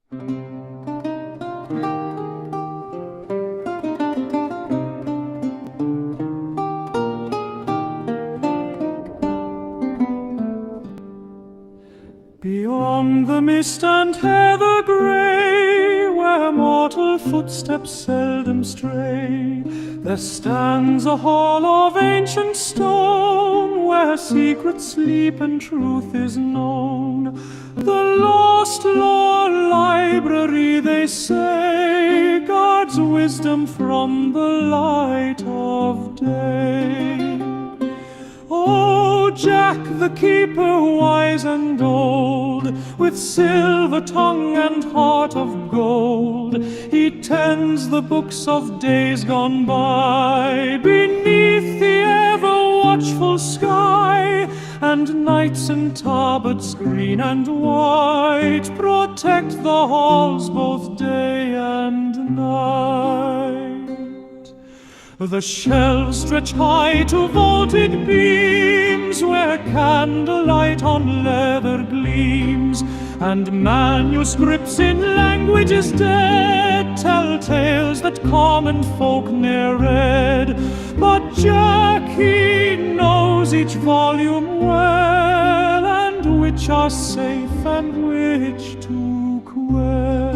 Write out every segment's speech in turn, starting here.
Beyond the mist and heather grey, where mortal footsteps seldom stray, there stands a hall of ancient stone, where secrets sleep and truth is known. The lost law library, they say, guards wisdom from the light of day. Oh, Jack the keeper, wise and old, with silver tongue and heart of gold, he tends the books of days gone by, beneath the ever-watchful sky, and knights in Talbots green and white protect the halls both day and night. The shelves stretch high to vaulted beams, where candlelight on leather gleams, and manuscripts in languages dead tell tales that common folk ne'er read. But Jack, he knows each volume well, and which are safe and which to quell.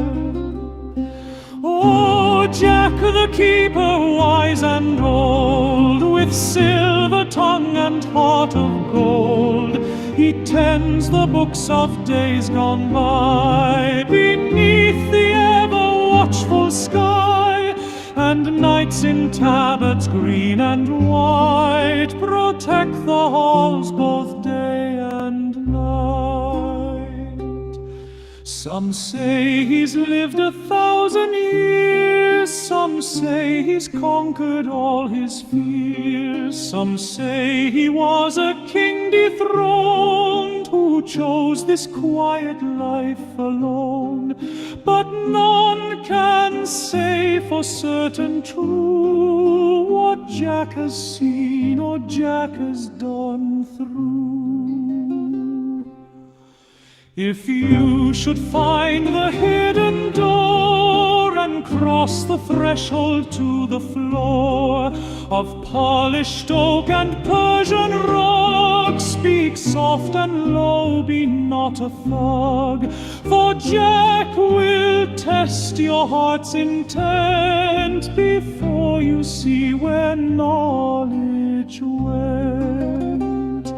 Oh, Jack the keeper, wise and old, with silver tongue and heart of gold, he tends the books of days gone by, beneath the ever-watchful sky, and knights in tabards green and white protect the halls both day and night. Some say he's lived 1,000 years, some say he's conquered all his fears, some say he was a king dethroned who chose this quiet life alone. But none can say for certain true what Jack has seen or Jack has done through. If you should find the hidden door and cross the threshold to the floor of polished oak and Persian rock, speak soft and low, be not a thug, for Jack will test your heart's intent before you see where knowledge went.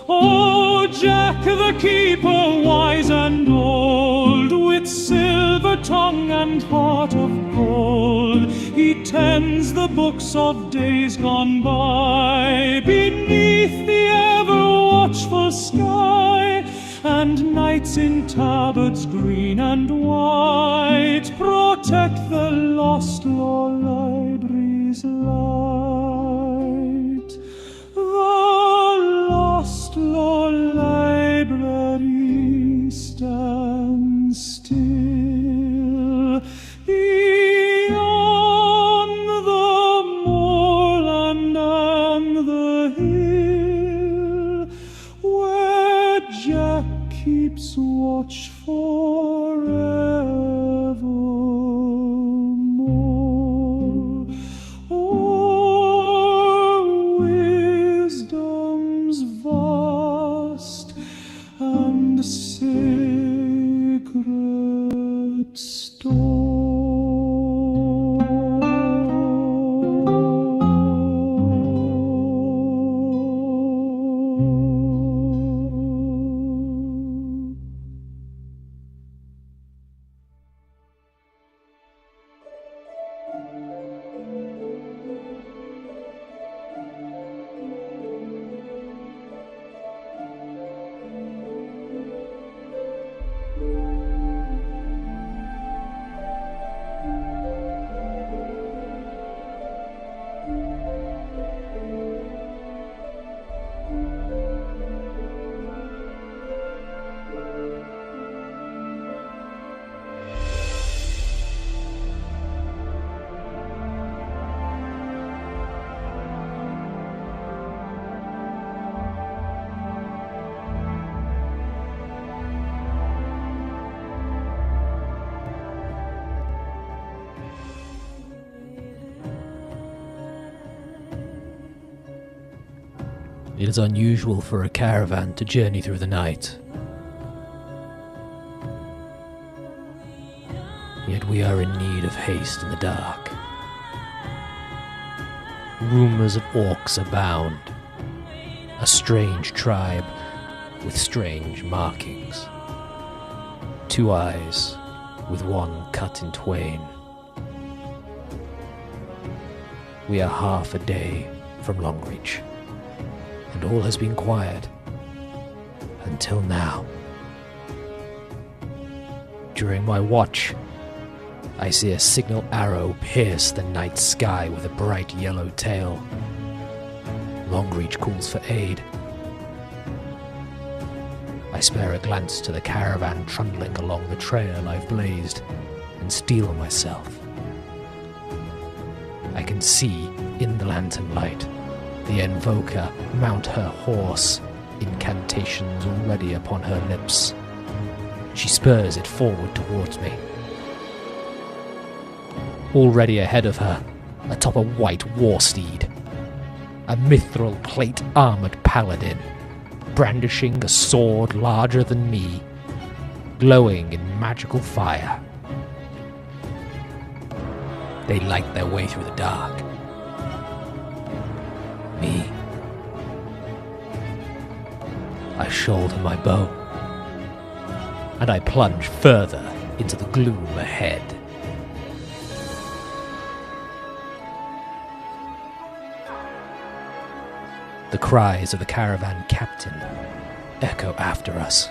Oh, Jack the keeper, wise and old, with silver tongue and heart of gold, he tends the books of days gone by, beneath the ever-watchful sky, and knights in tabards green and white protect the lost law library's light. The lost law library stands still beyond the moorland and the hill, where Jack keeps watch forevermore. O'er wisdom's vast and sacred store. It is unusual for a caravan to journey through the night. Yet we are in need of haste in the dark. Rumors of orcs abound. A strange tribe with strange markings. 2 eyes with one cut in twain. We are half a day from Longreach, and all has been quiet until now. During my watch, I see a signal arrow pierce the night sky with a bright yellow tail. Longreach calls for aid. I spare a glance to the caravan trundling along the trail I've blazed and steel myself. I can see, in the lantern light, the invoker mount her horse, incantations already upon her lips. She spurs it forward towards me. Already ahead of her, atop a white war steed, a mithril plate-armored paladin, brandishing a sword larger than me, glowing in magical fire. They light their way through the dark. Me, I shoulder my bow, and I plunge further into the gloom ahead. The cries of the caravan captain echo after us.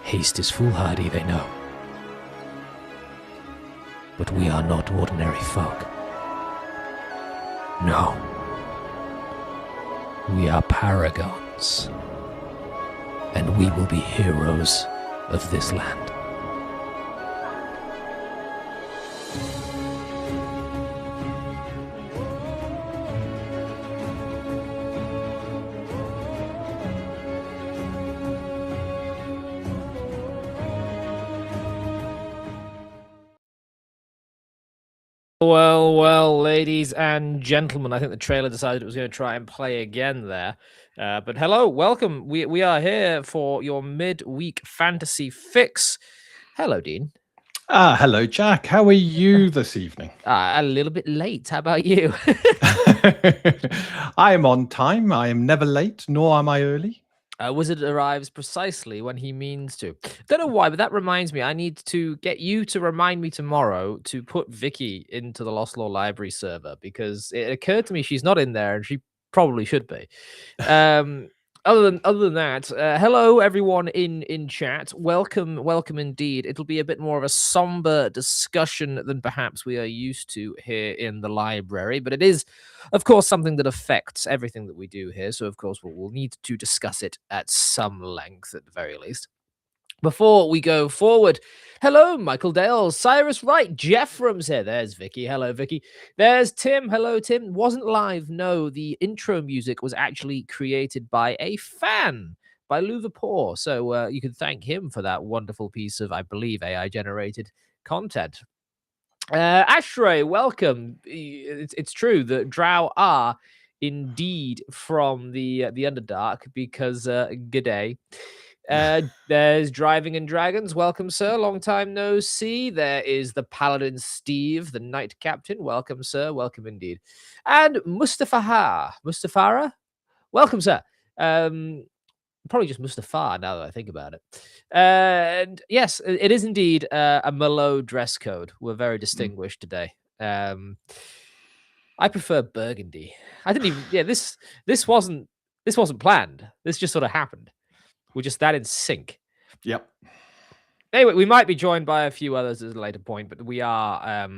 Haste is foolhardy, they know. But we are not ordinary folk. No. We are paragons. And we will be heroes of this land. Well, ladies and gentlemen, I think the trailer decided it was going to try and play again there. But hello, welcome. We are here for your midweek fantasy fix. Hello, Dean. Hello, Jack. How are you this evening? A little bit late. How about you? I am on time. I am never late, nor am I early. Wizard arrives precisely when he means to. Don't know why, but that reminds me. I need to get you to remind me tomorrow to put Vicky into the Lost Law Library server, because it occurred to me she's not in there and she probably should be. Other than that, hello everyone in chat. Welcome indeed. It'll be a bit more of a somber discussion than perhaps we are used to here in the library, but it is, of course, something that affects everything that we do here. So, of course, we'll need to discuss it at some length, at the very least. Before we go forward, hello, Michael Dale, Cyrus Wright, Jeff Rooms here. There's Vicky. Hello, Vicky. There's Tim. Hello, Tim. Wasn't live. No, the intro music was actually created by a fan, by Louverpoor. So you can thank him for that wonderful piece of, I believe, AI-generated content. Ashray, welcome. It's true that Drow are indeed from the Underdark, because g'day. There's Driving and Dragons. Welcome, sir. Long time no see. There is the Paladin Steve, the Knight Captain. Welcome, sir. Welcome indeed. And Mustafara. Welcome, sir. Probably just Mustafa now that I think about it. And yes, it is indeed a Merlot dress code. We're very distinguished today. I prefer burgundy. I didn't even. Yeah, this wasn't planned. This just sort of happened. We're just that in sync. Yep. Anyway, we might be joined by a few others at a later point, but we are,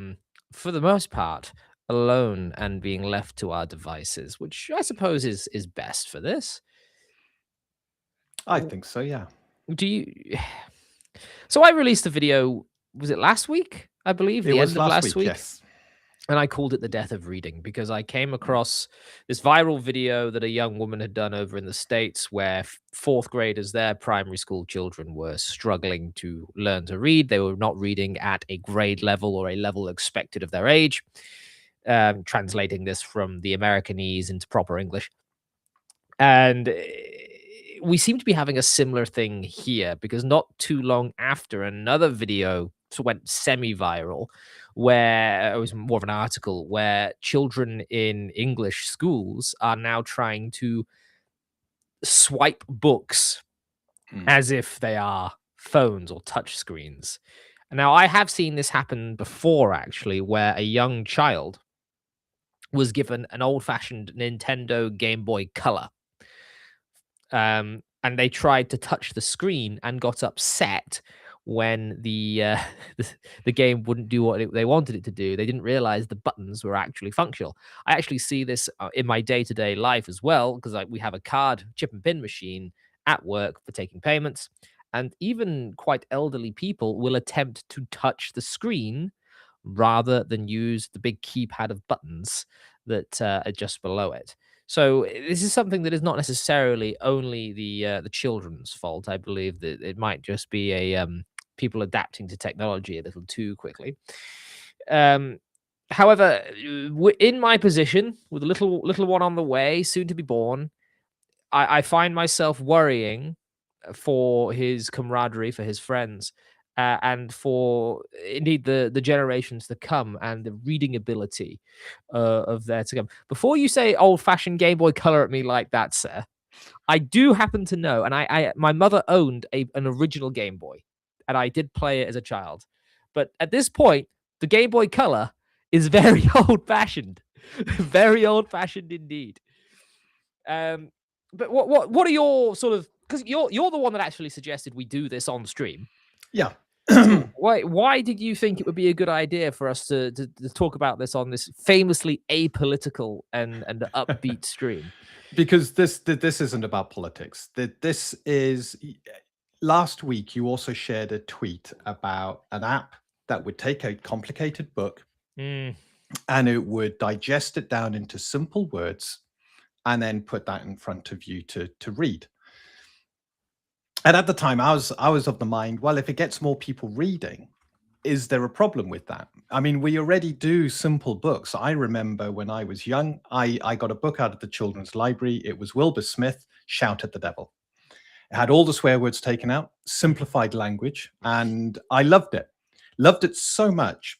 for the most part, alone and being left to our devices, which I suppose is best for this. I think so, yeah. Do you? So I released a video. Was it last week? I believe it was last week. Yes. And I called it The Death of Reading, because I came across this viral video that a young woman had done over in the States, where fourth graders, their primary school children, were struggling to learn to read. They were not reading at a grade level or a level expected of their age. Translating this from the Americanese into proper English. And we seem to be having a similar thing here, because not too long after, another video went semi-viral, where it was more of an article where children in English schools are now trying to swipe books as if they are phones or touch screens. Now, I have seen this happen before, actually, where a young child was given an old-fashioned Nintendo Game Boy Color, and they tried to touch the screen and got upset when the game wouldn't do what they wanted it to do. They didn't realize the buttons were actually functional. I actually see this in my day-to-day life as well, because we have a card chip and pin machine at work for taking payments, and even quite elderly people will attempt to touch the screen rather than use the big keypad of buttons that are just below it. So this is something that is not necessarily only the children's fault. I believe that it might just be people adapting to technology a little too quickly. However, in my position, with a little one on the way, soon to be born, I find myself worrying for his camaraderie, for his friends, and for indeed the generations to come, and the reading ability of there to come. Before you say old-fashioned Game Boy Color at me like that, sir, I do happen to know, and my mother owned an original Game Boy, and I did play it as a child. But at this point, the Game Boy Color is very old-fashioned, very old-fashioned indeed. But what are your sort of, because you're the one that actually suggested we do this on stream. Yeah. Why did you think it would be a good idea for us to talk about this on this famously apolitical and upbeat stream? Because this isn't about politics. This is, last week you also shared a tweet about an app that would take a complicated book and it would digest it down into simple words and then put that in front of you to read. And at the time, I was of the mind, well, if it gets more people reading, is there a problem with that? I mean, we already do simple books. I remember when I was young, I got a book out of the children's library. It was Wilbur Smith, Shout at the Devil. It had all the swear words taken out, simplified language, and I loved it. Loved it so much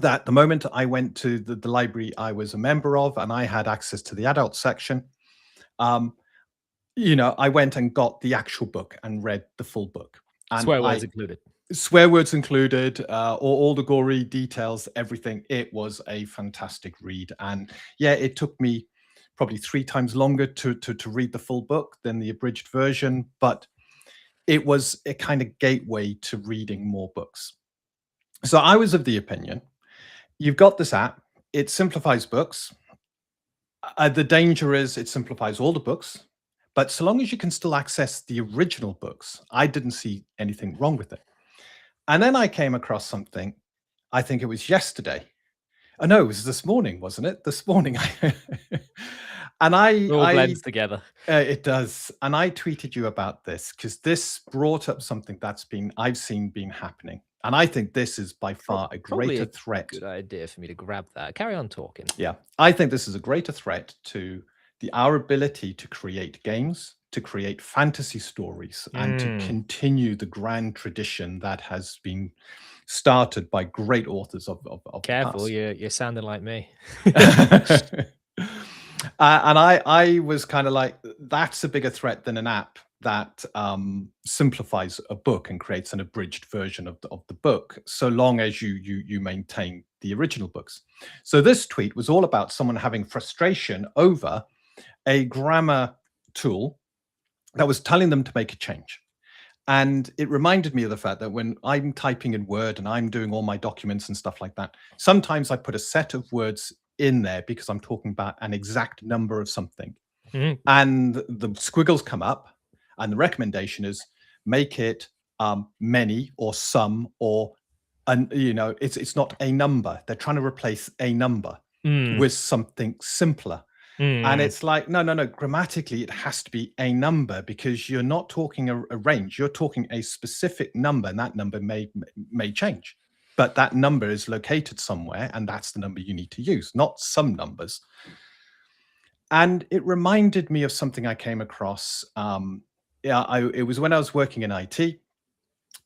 that the moment I went to the library I was a member of, and I had access to the adult section, I went and got the actual book and read the full book. And Swear words included. Swear words included, all the gory details, everything. It was a fantastic read. And yeah, it took me probably 3 times longer to read the full book than the abridged version, but it was a kind of gateway to reading more books. So I was of the opinion, you've got this app, it simplifies books. The danger is it simplifies all the books, but so long as you can still access the original books, I didn't see anything wrong with it. And then I came across something, I think it was yesterday. Oh no, it was this morning, wasn't it? This morning. And It all blends together. It does. And I tweeted you about this because this brought up something I've seen been happening. And I think this is by far a greater threat. Good idea for me to grab that. Carry on talking. Yeah, I think this is a greater threat to our ability to create games, to create fantasy stories, and to continue the grand tradition that has been started by great authors of Careful, the past. you're sounding like me. And I was kind of like, that's a bigger threat than an app that simplifies a book and creates an abridged version of the book, so long as you maintain the original books. So this tweet was all about someone having frustration over a grammar tool that was telling them to make a change. And it reminded me of the fact that when I'm typing in Word and I'm doing all my documents and stuff like that, sometimes I put a set of words in there because I'm talking about an exact number of something. And the squiggles come up, and the recommendation is make it many or some, or it's not a number. They're trying to replace a number with something simpler. And it's like, no, grammatically, it has to be a number, because you're not talking a range. You're talking a specific number, and that number may change. But that number is located somewhere, and that's the number you need to use, not some numbers. And it reminded me of something I came across. It was when I was working in IT,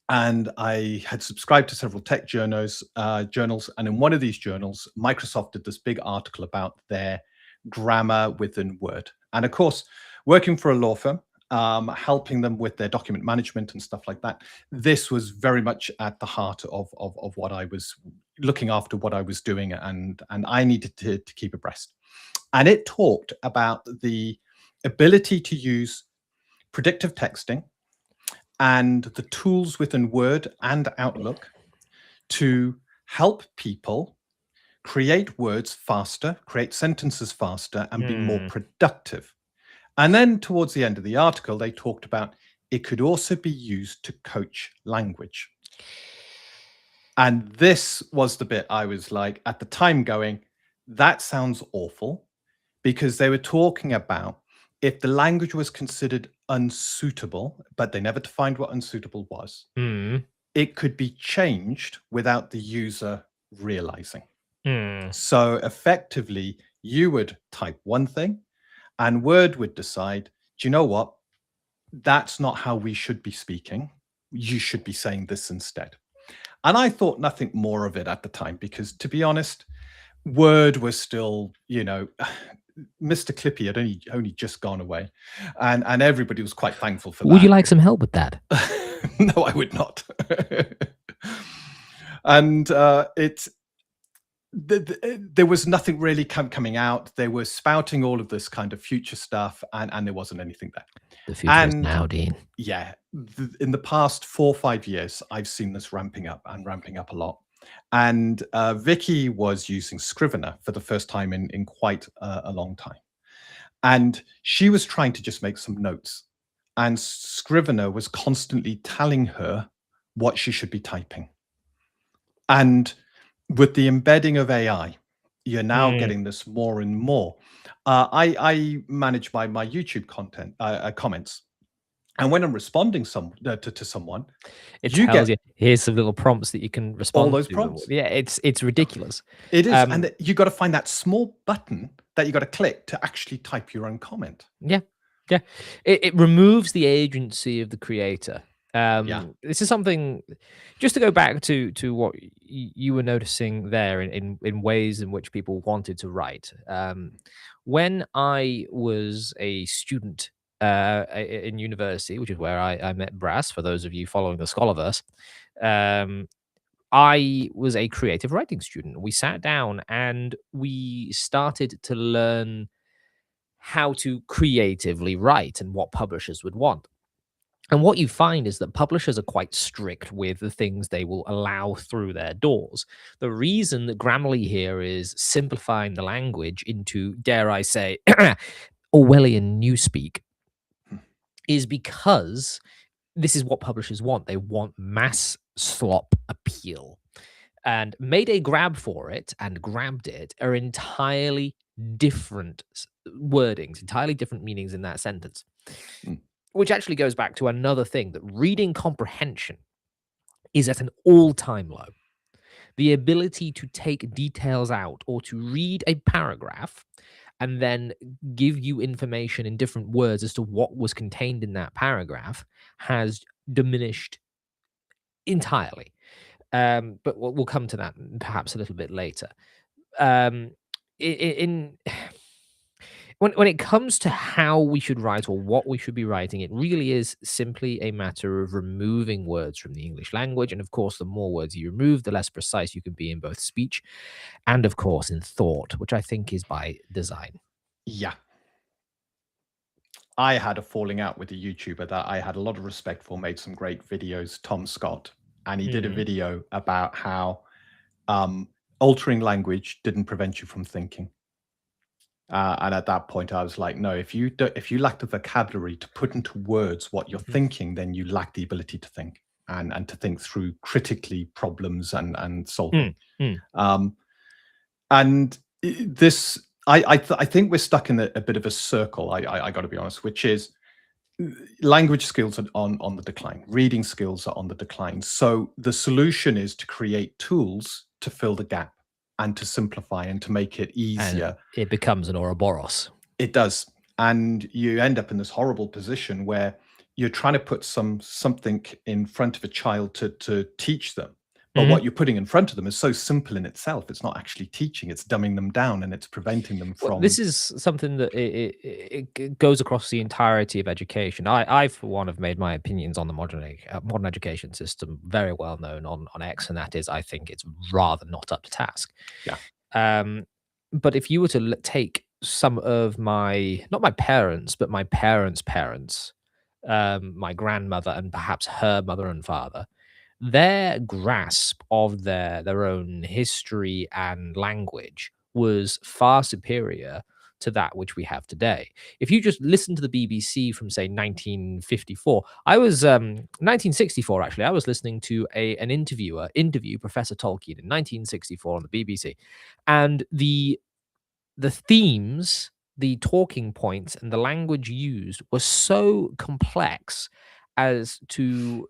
and I had subscribed to several tech journals. And in one of these journals, Microsoft did this big article about their grammar within Word. And of course, working for a law firm, helping them with their document management and stuff like that, this was very much at the heart of what I was looking after, what I was doing, and I needed to keep abreast. And it talked about the ability to use predictive texting and the tools within Word and Outlook to help people create words faster, create sentences faster, and be more productive. And then towards the end of the article, they talked about it could also be used to coach language. And this was the bit I was like, at the time, going, that sounds awful, because they were talking about if the language was considered unsuitable, but they never defined what unsuitable was, it could be changed without the user realizing. So effectively, you would type one thing and Word would decide, do you know what? That's not how we should be speaking. You should be saying this instead. And I thought nothing more of it at the time, because to be honest, Word was still, Mr. Clippy had only just gone away, and everybody was quite thankful for that. Would you like some help with that? No, I would not. And there was nothing really coming out. They were spouting all of this kind of future stuff, and there wasn't anything there. The future is now, Dean. Yeah, in the past 4 or 5 years, I've seen this ramping up a lot. And Vicky was using Scrivener for the first time in quite a long time. And she was trying to just make some notes. And Scrivener was constantly telling her what she should be typing. And with the embedding of AI, you're now getting this more and more. I manage my YouTube content comments. And when I'm responding to someone, it tells you, here's some little prompts that you can respond all those to. prompts. Yeah, it's ridiculous. It is. And you got to find that small button that you got to click to actually type your own comment. Yeah. Yeah. It removes the agency of the creator. This is something, just to go back to what you were noticing there in ways in which people wanted to write. When I was a student in university, which is where I met Brass, for those of you following the Scholarverse, I was a creative writing student. We sat down and we started to learn how to creatively write and what publishers would want. And what you find is that publishers are quite strict with the things they will allow through their doors. The reason that Grammarly here is simplifying the language into, dare I say, Orwellian newspeak, is because this is what publishers want. They want mass slop appeal. And made a grab for it and grabbed it are entirely different wordings, entirely different meanings in that sentence. Which actually goes back to another thing, that reading comprehension is at an all-time low. The ability to take details out or to read a paragraph and then give you information in different words as to what was contained in that paragraph has diminished entirely. But we'll come to that perhaps a little bit later. When it comes to how we should write or what we should be writing, it really is simply a matter of removing words from the English language. And of course, the more words you remove, the less precise you can be in both speech and, of course, in thought, which I think is by design. Yeah. I had a falling out with a YouTuber that I had a lot of respect for, made some great videos, Tom Scott. And he did a video about how altering language didn't prevent you from thinking. And at that point, I was like, no, if you lack the vocabulary to put into words what you're thinking, then you lack the ability to think and to think through critically problems and solving. And this, I think we're stuck in a bit of a circle. I got to be honest, which is language skills are on the decline. Reading skills are on the decline. So the solution is to create tools to fill the gap and to simplify and to make it easier. And it becomes an Ouroboros. It does. And you end up in this horrible position where you're trying to put something in front of a child to teach them. But Mhm. what you're putting in front of them is so simple in itself. It's not actually teaching, it's dumbing them down and it's preventing them Well, this from. is something that goes across the entirety of education. I, for one, have made my opinions on the modern education system very well known on X, and that is, I think it's rather not up to task. Yeah. Um, but if you were to take some of my, not my parents, but my parents' parents, my grandmother and perhaps her mother and father, their grasp of their own history and language was far superior to that which we have today. If you just listen to the BBC from say 1954, I was 1964 actually. I was listening to an interview Professor Tolkien in 1964 on the BBC, and the themes, the talking points, and the language used was so complex as to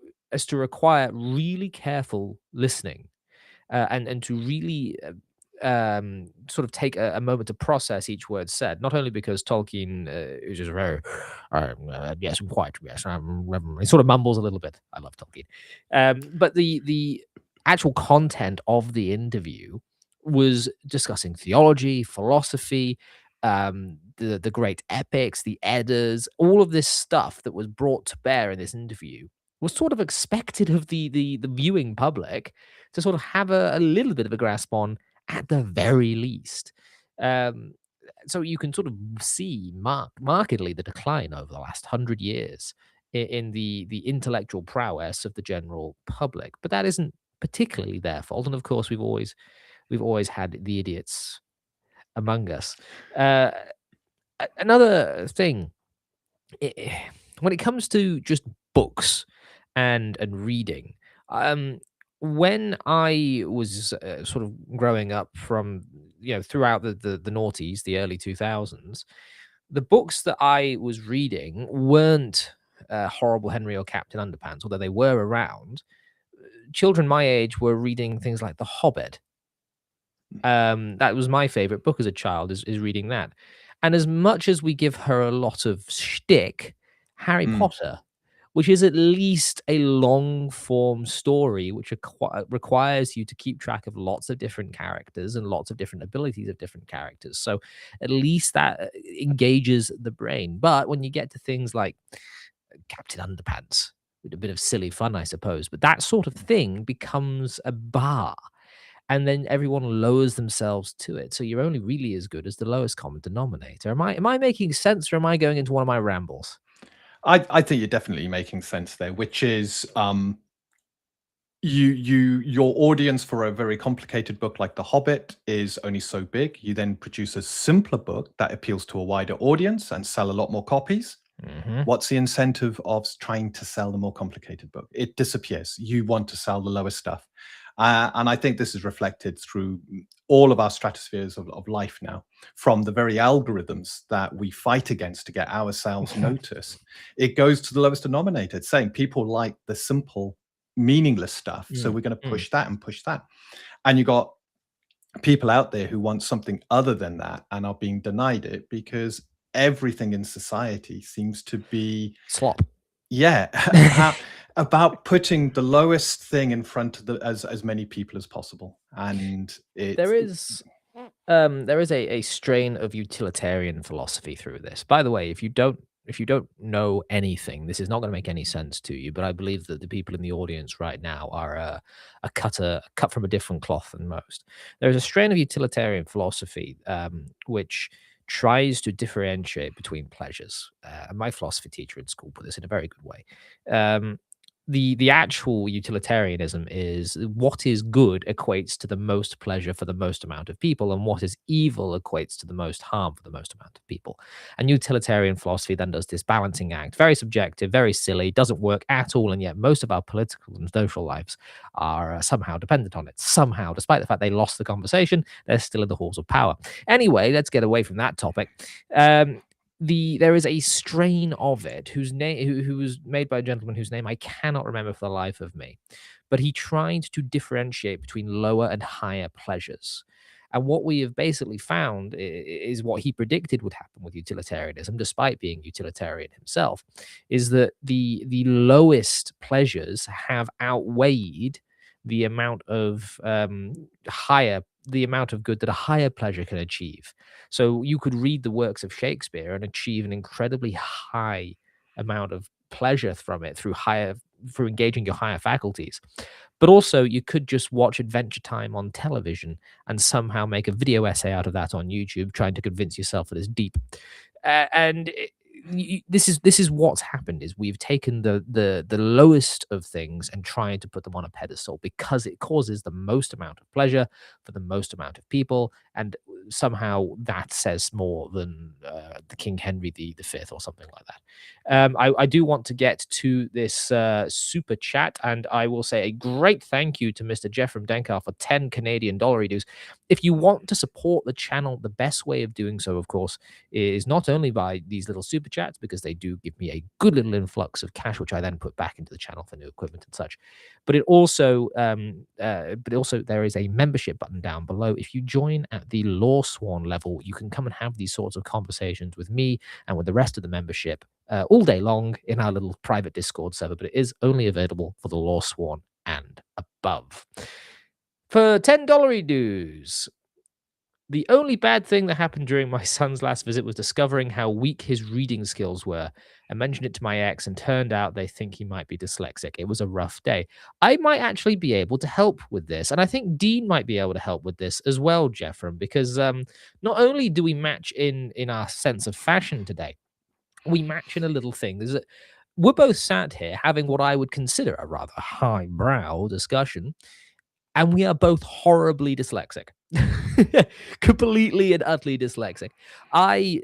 require really careful listening, and to really sort of take a moment to process each word said. Not only because Tolkien is just very, yes, I'm quite, yes, he sort of mumbles a little bit. I love Tolkien, but the actual content of the interview was discussing theology, philosophy, the great epics, the Eddas, all of this stuff that was brought to bear in this interview was sort of expected of the viewing public to sort of have a little bit of a grasp on at the very least. Um, so you can sort of see markedly the decline over the last 100 years in the intellectual prowess of the general public. But that isn't particularly their fault, and of course we've always had the idiots among us. Uh, Another thing, when it comes to just books and reading, um, when I was sort of growing up from throughout the noughties, the early 2000s, the books that I was reading weren't horrible Henry or Captain Underpants, although they were around. Children my age were reading things like The Hobbit. That was my favorite book as a child, is reading that. And as much as we give her a lot of shtick, Harry Mm. Potter, which is at least a long form story, which requires you to keep track of lots of different characters and lots of different abilities of different characters. So at least that engages the brain. But when you get to things like Captain Underpants, with a bit of silly fun, I suppose, but that sort of thing becomes a bar, and then everyone lowers themselves to it. So you're only really as good as the lowest common denominator. Am I making sense, or am I going into one of my rambles? I think you're definitely making sense there, which is your audience for a very complicated book like The Hobbit is only so big. You then produce a simpler book that appeals to a wider audience and sell a lot more copies. Hmm. What's the incentive of trying to sell the more complicated book? It disappears. You want to sell the lower stuff. And I think this is reflected through all of our stratospheres of life now, from the very algorithms that we fight against to get ourselves noticed. It goes to the lowest denominator. It's saying people like the simple, meaningless stuff. So Mm, we're going to mm. push that and push that. And you got people out there who want something other than that and are being denied it because everything in society seems to be, Slop. yeah, about putting the lowest thing in front of as many people as possible. And There it's is there is a strain of utilitarian philosophy through this. By the way, if you don't know anything, this is not going to make any sense to you. But I believe that the people in the audience right now are cut from a different cloth than most. There is a strain of utilitarian philosophy which tries to differentiate between pleasures. And my philosophy teacher in school put this in a very good way. Um, the actual utilitarianism is what is good equates to the most pleasure for the most amount of people, and what is evil equates to the most harm for the most amount of people. And utilitarian philosophy then does this balancing act, very subjective, very silly, doesn't work at all, and yet most of our political and social lives are somehow dependent on it. Somehow, despite the fact they lost the conversation, they're still in the halls of power. Anyway, let's get away from that topic. There is a strain of it whose name who was made by a gentleman whose name I cannot remember for the life of me, but he tried to differentiate between lower and higher pleasures. And what we have basically found is what he predicted would happen with utilitarianism, despite being utilitarian himself, is that the lowest pleasures have outweighed the amount of the amount of good that a higher pleasure can achieve. So you could read the works of Shakespeare and achieve an incredibly high amount of pleasure from it through engaging your higher faculties. But also you could just watch Adventure Time on television and somehow make a video essay out of that on YouTube, trying to convince yourself that it's deep. This is what's happened is we've taken the lowest of things and tried to put them on a pedestal because it causes the most amount of pleasure for the most amount of people, and somehow that says more than the King Henry the Fifth or something like that. I do want to get to this super chat, and I will say a great thank you to Mr. Jeff from Denkar for 10 Canadian dollar dues. If you want to support the channel, the best way of doing so, of course, is not only by these little super chats, because they do give me a good little influx of cash, which I then put back into the channel for new equipment and such. But also there is a membership button down below. If you join at the Law Sworn level, you can come and have these sorts of conversations with me and with the rest of the membership all day long in our little private Discord server. But it is only available for the Law Sworn and above. For $10 dues, the only bad thing that happened during my son's last visit was discovering how weak his reading skills were. I mentioned it to my ex, and turned out they think he might be dyslexic. It was a rough day. I might actually be able to help with this, and I think Dean might be able to help with this as well, Jeffrem, because not only do we match in our sense of fashion today, we match in a little thing. We're both sat here having what I would consider a rather highbrow discussion, and we are both horribly dyslexic. Completely and utterly dyslexic. I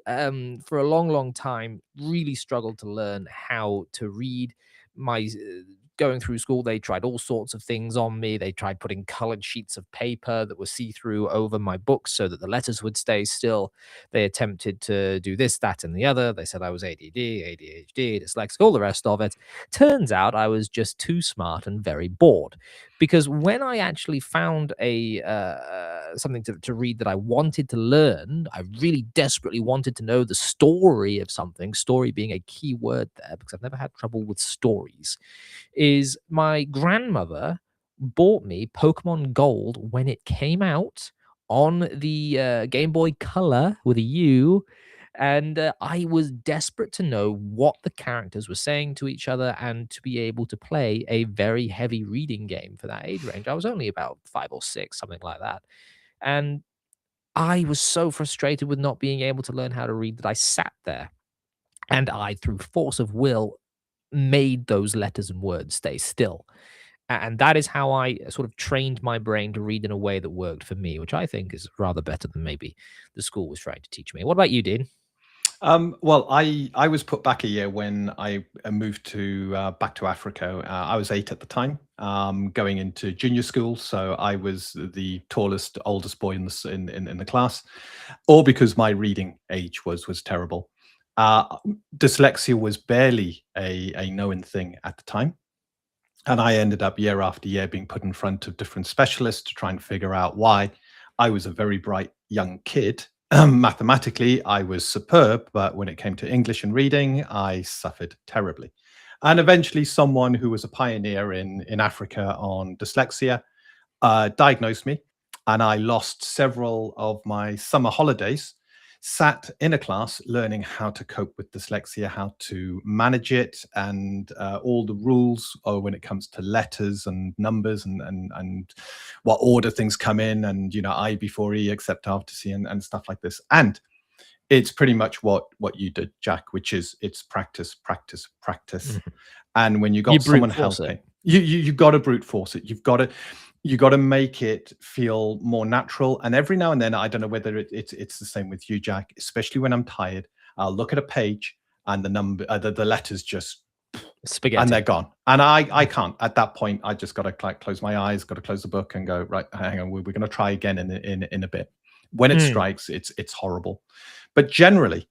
for a long time really struggled to learn how to read. My going through school, they tried all sorts of things on me. They tried putting colored sheets of paper that were see-through over my books so that the letters would stay still. They attempted to do this, that, and the other. They said I was ADD, ADHD, dyslexic, all the rest of it. Turns out I was just too smart and very bored, because when I actually found a something to read that I wanted to learn, I really desperately wanted to know the story of something, story being a key word there, because I've never had trouble with stories, is my grandmother bought me Pokemon Gold when it came out on the Game Boy Color with a U, and I was desperate to know what the characters were saying to each other and to be able to play a very heavy reading game for that age range. I was only about 5 or 6, something like that. And I was so frustrated with not being able to learn how to read that I sat there and I, through force of will, made those letters and words stay still. And that is how I sort of trained my brain to read in a way that worked for me, which I think is rather better than maybe the school was trying to teach me. What about you, Dean? Well, I was put back a year when I moved to back to Africa. I was 8 at the time, going into junior school, so I was the tallest, oldest boy in the class, all because my reading age was terrible. Dyslexia was barely a known thing at the time, and I ended up year after year being put in front of different specialists to try and figure out why. I was a very bright young kid. Mathematically, I was superb, but when it came to English and reading, I suffered terribly. And eventually, someone who was a pioneer in Africa on dyslexia diagnosed me, and I lost several of my summer holidays sat in a class learning how to cope with dyslexia, how to manage it, and all the rules when it comes to letters and numbers, and what order things come in, and I before E except after C, and stuff like this. And it's pretty much what you did, Jack, which is it's practice, practice, practice. And when you got someone helping, you got to brute force it. You got to make it feel more natural. And every now and then, I don't know whether it's the same with you, Jack, especially when I'm tired, I'll look at a page and the letters just spaghetti, and they're gone. And I can't. At that point, I just got to close my eyes, got to close the book and go, right, hang on, we're going to try again in a bit. When it strikes, it's horrible. But generally,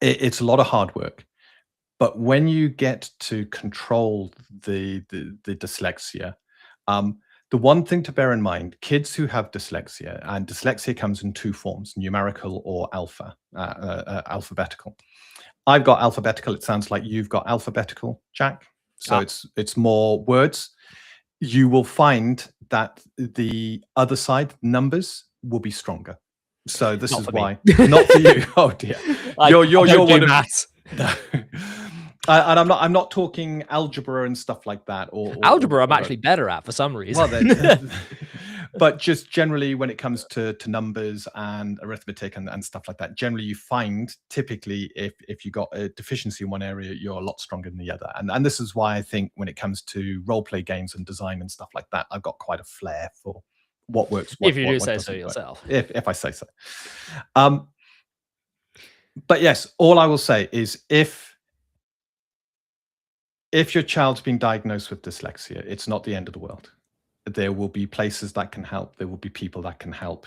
it's a lot of hard work. But when you get to control the dyslexia, The one thing to bear in mind, kids who have dyslexia, and dyslexia comes in two forms, numerical or alphabetical. I've got alphabetical. It sounds like you've got alphabetical, Jack. So it's more words. You will find that the other side, numbers, will be stronger. So this Not is for me. why. Not for you. Oh dear. You're one of maths. and I'm not talking algebra and stuff like that. Or Algebra, I'm actually better at for some reason. well, but just generally when it comes to numbers and arithmetic and stuff like that, generally you find typically if you got a deficiency in one area, you're a lot stronger than the other. And this is why I think when it comes to role play games and design and stuff like that, I've got quite a flair for what works. If you do say so yourself. If I say so. But yes, all I will say is if your child's been diagnosed with dyslexia, it's not the end of the world. There will be places that can help. There will be people that can help.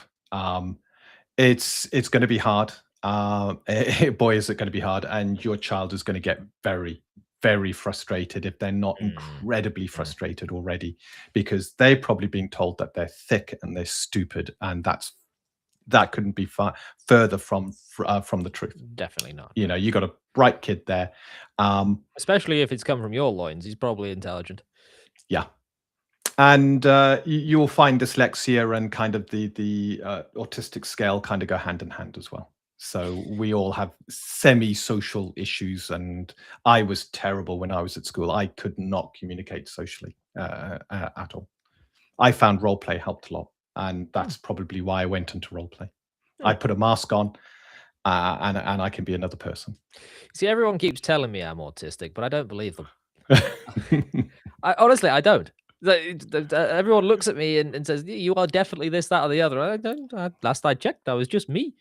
It's going to be hard. Boy, is it going to be hard. And your child is going to get very, very frustrated if they're not incredibly frustrated already, because they're probably being told that they're thick and they're stupid, and that couldn't be further from the truth. Definitely not. You know, you got a bright kid there, especially if it's come from your loins. He's probably intelligent. Yeah. And you will find dyslexia and kind of the autistic scale kind of go hand in hand as well. So we all have semi-social issues, and I was terrible when I was at school. I could not communicate socially at all. I found role play helped a lot, and that's probably why I went into role play. I put a mask on, and I can be another person. See, everyone keeps telling me I'm autistic, but I don't believe them. Honestly, I don't. Everyone looks at me and says, "You are definitely this, that, or the other." I don't. Last I checked, that was just me.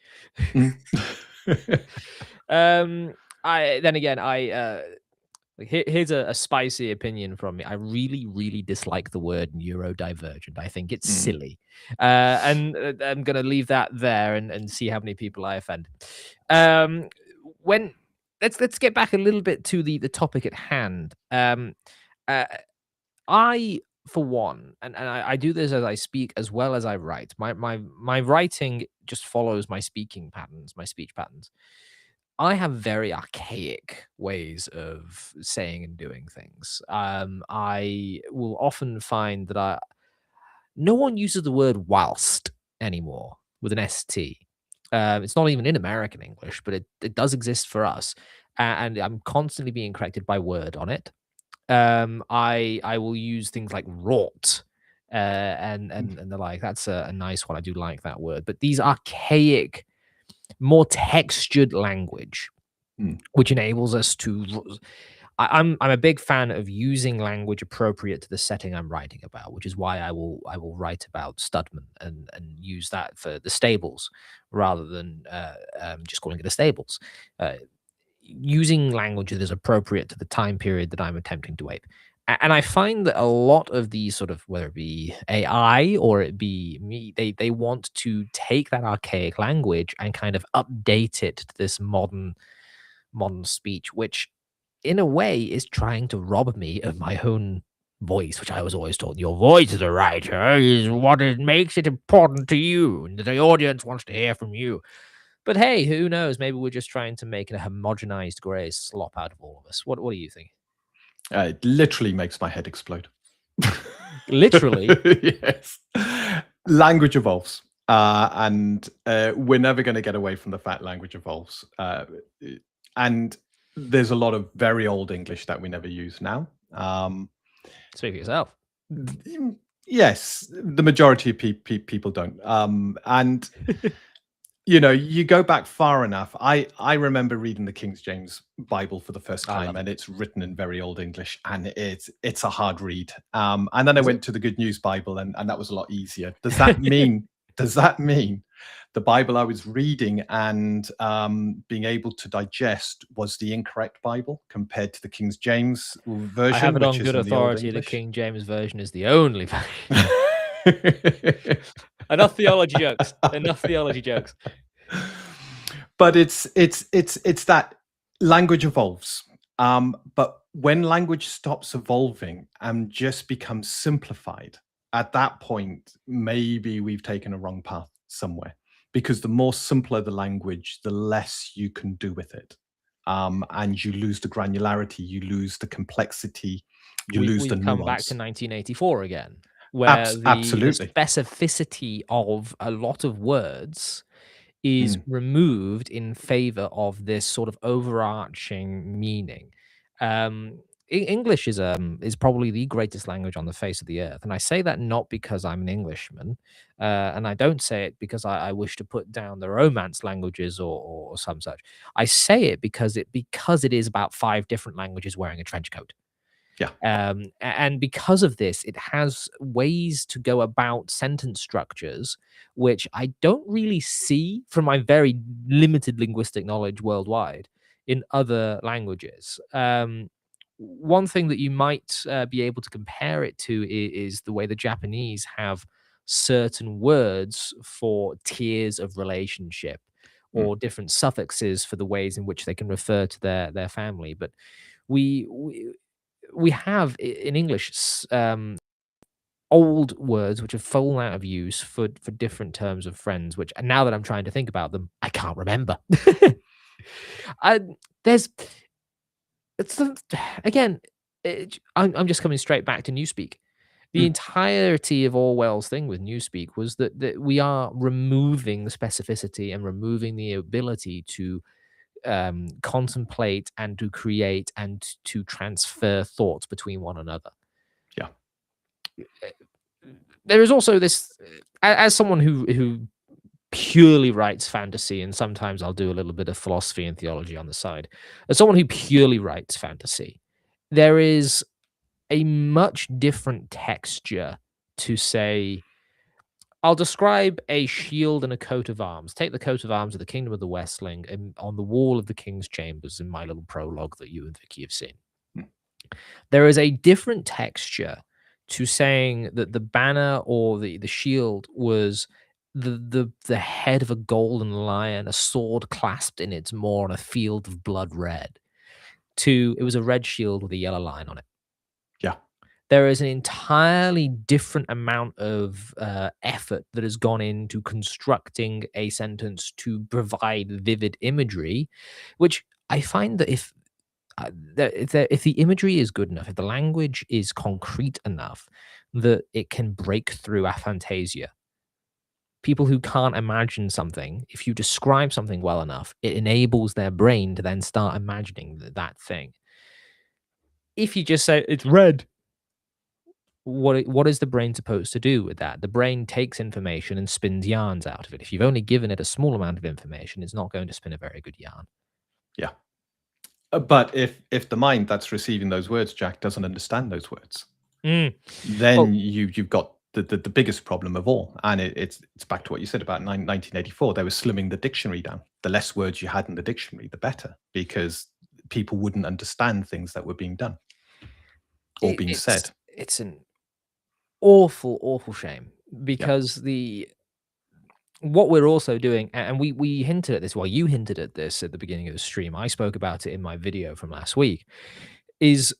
Here's a spicy opinion from me. I really, really dislike the word neurodivergent. I think it's silly, and I'm gonna leave that there and see how many people I offend. Let's get back a little bit to the topic at hand. I, for one, and I do this as I speak as well as I write. My writing just follows my speaking patterns, my speech patterns. I have very archaic ways of saying and doing things. I will often find that no one uses the word whilst anymore with an ST. It's not even in American English, but it does exist for us. And I'm constantly being corrected by Word on it. I will use things like wrought and the like. That's a nice one. I do like that word. But these archaic, more textured language, which enables us to. I'm a big fan of using language appropriate to the setting I'm writing about, which is why I will write about Studman and use that for the stables rather than just calling it the stables. Using language that is appropriate to the time period that I'm attempting to ape. And I find that a lot of these sort of, whether it be AI or it be me, they want to take that archaic language and kind of update it to this modern speech, which in a way is trying to rob me of my own voice, which I was always told, your voice as a writer is what makes it important to you, and the audience wants to hear from you. But hey, who knows? Maybe we're just trying to make a homogenized gray slop out of all of us. What do you think? It literally makes my head explode. Literally? Yes. Language evolves. And we're never going to get away from the fact language evolves. And there's a lot of very old English that we never use now. Speak for yourself. Yes, the majority of people don't. And... You know, you go back far enough. I remember reading the King James Bible for the first time, and it's written in very old English, and it's a hard read. And then I went to the Good News Bible, and that was a lot easier. Does that mean the Bible I was reading and being able to digest was the incorrect Bible compared to the King James version? I have it on good authority. The King James version is the only version. Enough theology jokes. Enough theology jokes. But it's that language evolves. But when language stops evolving and just becomes simplified, at that point, maybe we've taken a wrong path somewhere, because the more simpler the language, the less you can do with it. And you lose the granularity, you lose the complexity, you lose the We've come back to nuance. 1984 again, where the Absolutely. specificity of a lot of words is Mm, removed in favor of this sort of overarching meaning. English is probably the greatest language on the face of the earth, and I say that not because I'm an Englishman, and I don't say it because I wish to put down the Romance languages or some such. I say it because it is about 5 different languages wearing a trench coat. yeah. And because of this, it has ways to go about sentence structures, which I don't really see from my very limited linguistic knowledge worldwide in other languages. One thing that you might be able to compare it to is the way the Japanese have certain words for tiers of relationship Mm, or different suffixes for the ways in which they can refer to their family. But we we have in English old words which have fallen out of use for different terms of friends, which now that I'm trying to think about them, I can't remember. I, there's it's again, I'm just coming straight back to Newspeak. The mm, entirety of Orwell's thing with Newspeak was that we are removing the specificity and removing the ability to contemplate and to create and to transfer thoughts between one another. yeah. There is also this, as someone who purely writes fantasy, and sometimes I'll do a little bit of philosophy and theology on the side. As someone who purely writes fantasy, there is a much different texture to say. I'll describe a shield and a coat of arms. Take the coat of arms of the Kingdom of the Westling and on the wall of the King's Chambers in my little prologue that you and Vicky have seen. Mm, There is a different texture to saying that the banner or the shield was the head of a golden lion, a sword clasped in its maw on a field of blood red, to it was a red shield with a yellow line on it. yeah. There is an entirely different amount of effort that has gone into constructing a sentence to provide vivid imagery, which I find that if the imagery is good enough, if the language is concrete enough, that it can break through aphantasia. People who can't imagine something, if you describe something well enough, it enables their brain to then start imagining that thing. If you just say it's red, what is the brain supposed to do with that? The brain takes information and spins yarns out of it. If you've only given it a small amount of information, it's not going to spin a very good yarn. Yeah. But if the mind that's receiving those words, Jack, doesn't understand those words, Mm. then Well, you've got the biggest problem of all. And it's back to what you said about 1984. They were slimming the dictionary down. The less words you had in the dictionary, the better, because people wouldn't understand things that were being done or being said. it's an awful shame Yeah. because the what we're also doing, and we hinted at this. Well, you hinted at this at the beginning of the stream. I spoke about it in my video from last week. Is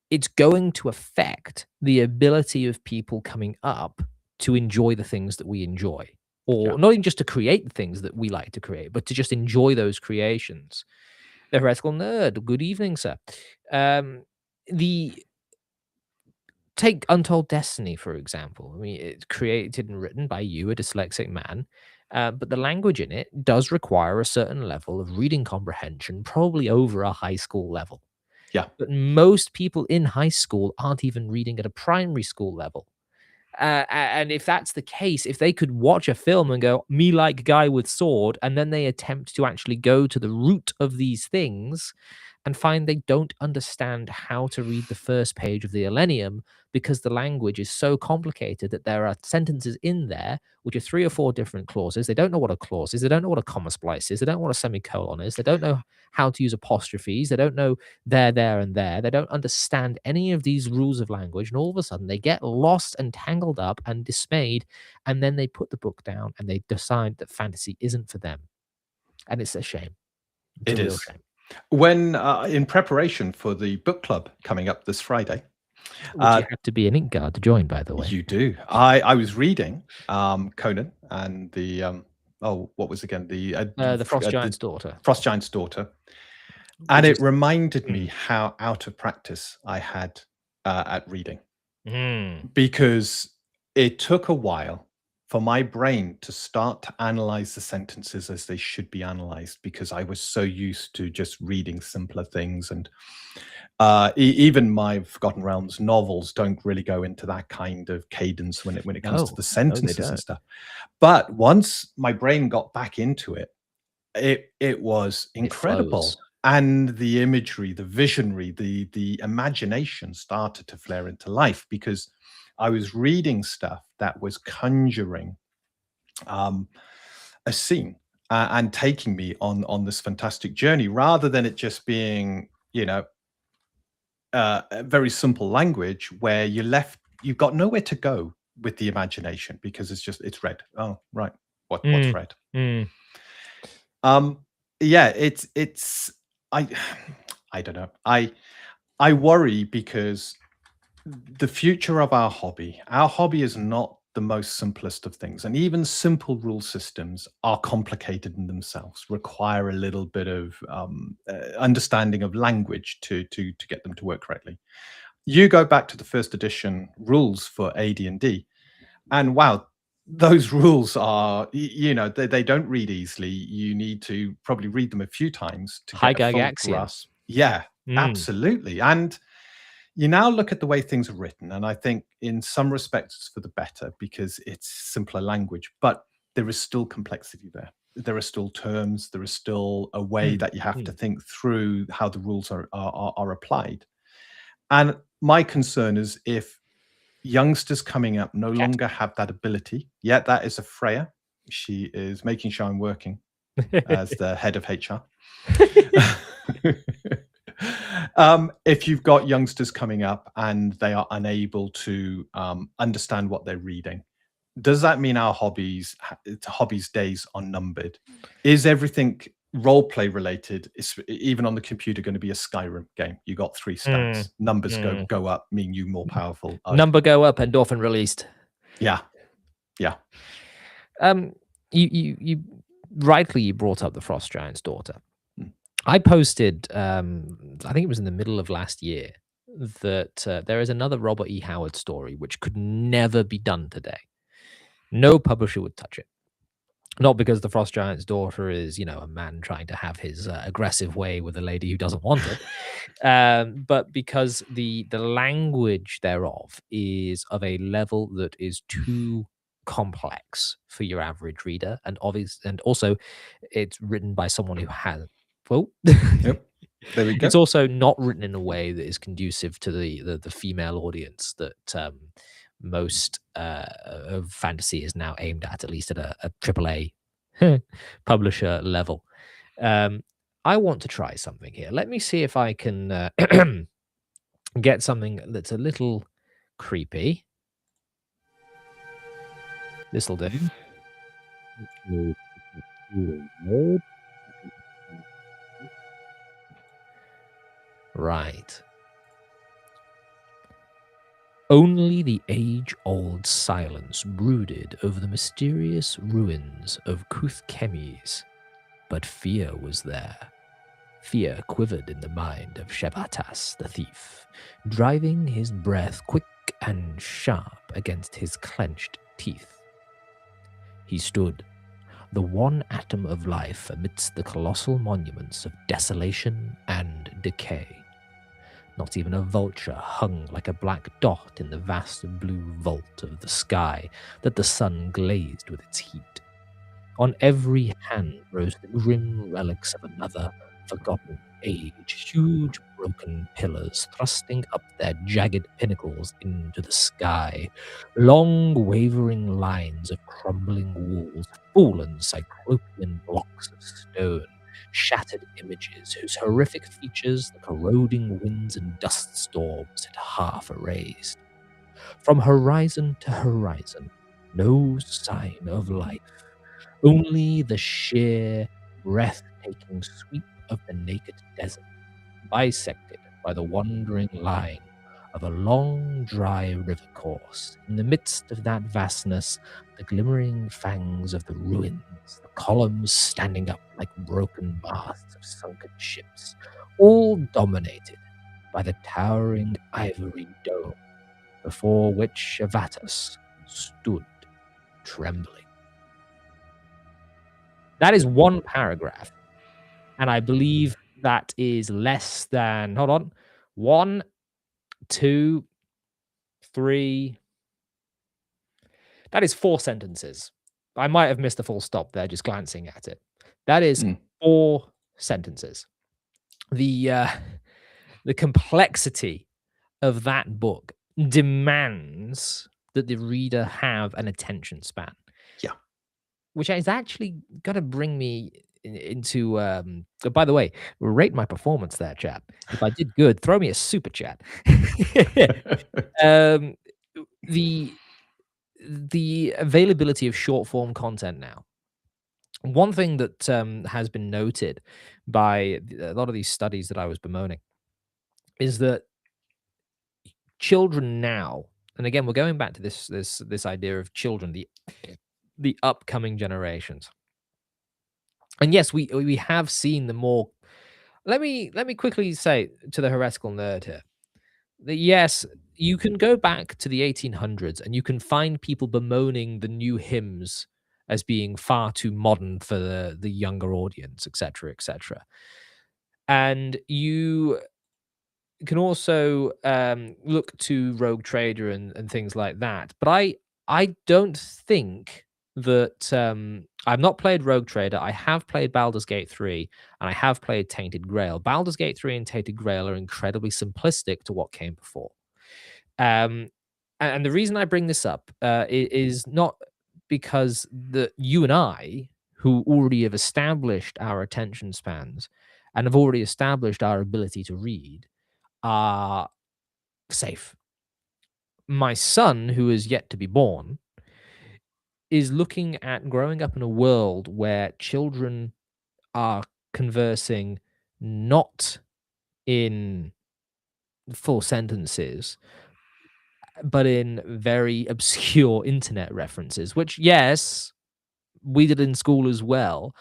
it's going to affect the ability of people coming up to enjoy the things that we enjoy, Yeah. or not even just to create the things that we like to create, but to just enjoy those creations. The heretical nerd. Good evening, sir. The Take Untold Destiny, for example. I mean, it's created and written by you, a dyslexic man, but the language in it does require a certain level of reading comprehension, probably over a high school level. Yeah. But most people in high school aren't even reading at a primary school level. And if that's the case, if they could watch a film and go, me like guy with sword, and then they attempt to actually go to the root of these things and find they don't understand how to read the first page of the Millennium because the language is so complicated that there are sentences in there which are 3 or 4 different clauses. They don't know what a clause is. They don't know what a comma splice is. They don't know what a semicolon is. They don't know how to use apostrophes. They don't know there, and there. They don't understand any of these rules of language. And all of a sudden, they get lost and tangled up and dismayed. And then they put the book down and they decide that fantasy isn't for them. And it's a shame. It's a It real is. shame. When in preparation for the book club coming up this Friday, Which you have to be an ink guard to join, by the way. You do. I was reading Conan and the what was again The Frost Giant's Daughter. Frost Giant's Daughter, and Which it is- reminded me how out of practice I had at reading, Mm. because it took a while for my brain to start to analyze the sentences as they should be analyzed, because I was so used to just reading simpler things. And even my Forgotten Realms novels don't really go into that kind of cadence when it comes to the sentences and stuff. But once my brain got back into it, it was incredible. flows. And the imagery, the visionary, the imagination started to flare into life, because I was reading stuff that was conjuring a scene and taking me on this fantastic journey, rather than it just being, a very simple language where you've got nowhere to go with the imagination, because it's read. Oh, right. What's read? Mm. Yeah, it's I don't know. I worry, because the future of our hobby is not the most simplest of things, and even simple rule systems are complicated in themselves, require a little bit of understanding of language to get them to work correctly. You go back to the first edition rules for AD&D, and wow, those rules are, they don't read easily. You need to probably read them a few times to get a full Gygaxian. grasp. Yeah, absolutely. And you now look at the way things are written, and I think in some respects it's for the better, because it's simpler language, but there is still complexity there. There are still terms, there is still a way that you have to think through how the rules are applied. And my concern is, if youngsters coming up no longer have that ability, yet that is a Freya. She is making sure I'm working as the head of HR. If you've got youngsters coming up and they are unable to understand what they're reading, does that mean our hobbies days are numbered? Is everything role play related, even on the computer, going to be a Skyrim game? You got 3 stats, numbers go up, mean you more powerful. Number go up, endorphin released. Yeah. You rightly you brought up the Frost Giant's Daughter. I posted, I think it was in the middle of last year, that there is another Robert E. Howard story which could never be done today. No publisher would touch it. Not because the Frost Giant's Daughter is, a man trying to have his aggressive way with a lady who doesn't want it, but because the language thereof is of a level that is too complex for your average reader, and also it's written by someone who has. Well, Yep. There we go. it's also not written in a way that is conducive to the female audience that most of fantasy is now aimed at least at a AAA publisher level. I want to try something here. Let me see if I can get something that's a little creepy. This'll do. Right. Only the age-old silence brooded over the mysterious ruins of Kuth-Kemes, but fear was there. Fear quivered in the mind of Shebatas the thief, driving his breath quick and sharp against his clenched teeth. He stood, the one atom of life amidst the colossal monuments of desolation and decay. Not even a vulture hung like a black dot in the vast blue vault of the sky that the sun glazed with its heat. On every hand rose the grim relics of another forgotten age, huge broken pillars thrusting up their jagged pinnacles into the sky, long wavering lines of crumbling walls, fallen cyclopean blocks of stone, shattered images whose horrific features the corroding winds and dust storms had half erased. From horizon to horizon, no sign of life, only the sheer, breathtaking sweep of the naked desert, bisected by the wandering line of a long, dry river course. In the midst of that vastness, the glimmering fangs of the ruins, the columns standing up like broken masts of sunken ships, all dominated by the towering ivory dome before which Avatus stood trembling. That is one paragraph, and I believe that is less than, hold on, 1, 2, 3. That is 4 sentences. I might have missed a full stop there just glancing at it. That is 4 sentences. The complexity of that book demands that the reader have an attention span. Yeah. Which is actually gonna bring me into, by the way, rate my performance there, chat. If I did good, throw me a super chat. Um, the availability of short form content now. One thing that has been noted by a lot of these studies that I was bemoaning is that children now, and again, we're going back to this idea of children, the upcoming generations. And yes, we have seen the more. Let me quickly say to the heretical nerd here that yes, you can go back to the 1800s and you can find people bemoaning the new hymns as being far too modern for the younger audience, etc., etc. And you can also look to Rogue Trader and things like that. But I don't think that I've not played Rogue Trader. I have played Baldur's Gate 3 and I have played Tainted Grail. Baldur's Gate 3 and Tainted Grail are incredibly simplistic to what came before. And the reason I bring this up is not because you and I, who already have established our attention spans and have already established our ability to read, are safe. My son, who is yet to be born, is looking at growing up in a world where children are conversing not in full sentences, but in very obscure internet references, which, yes, we did in school as well,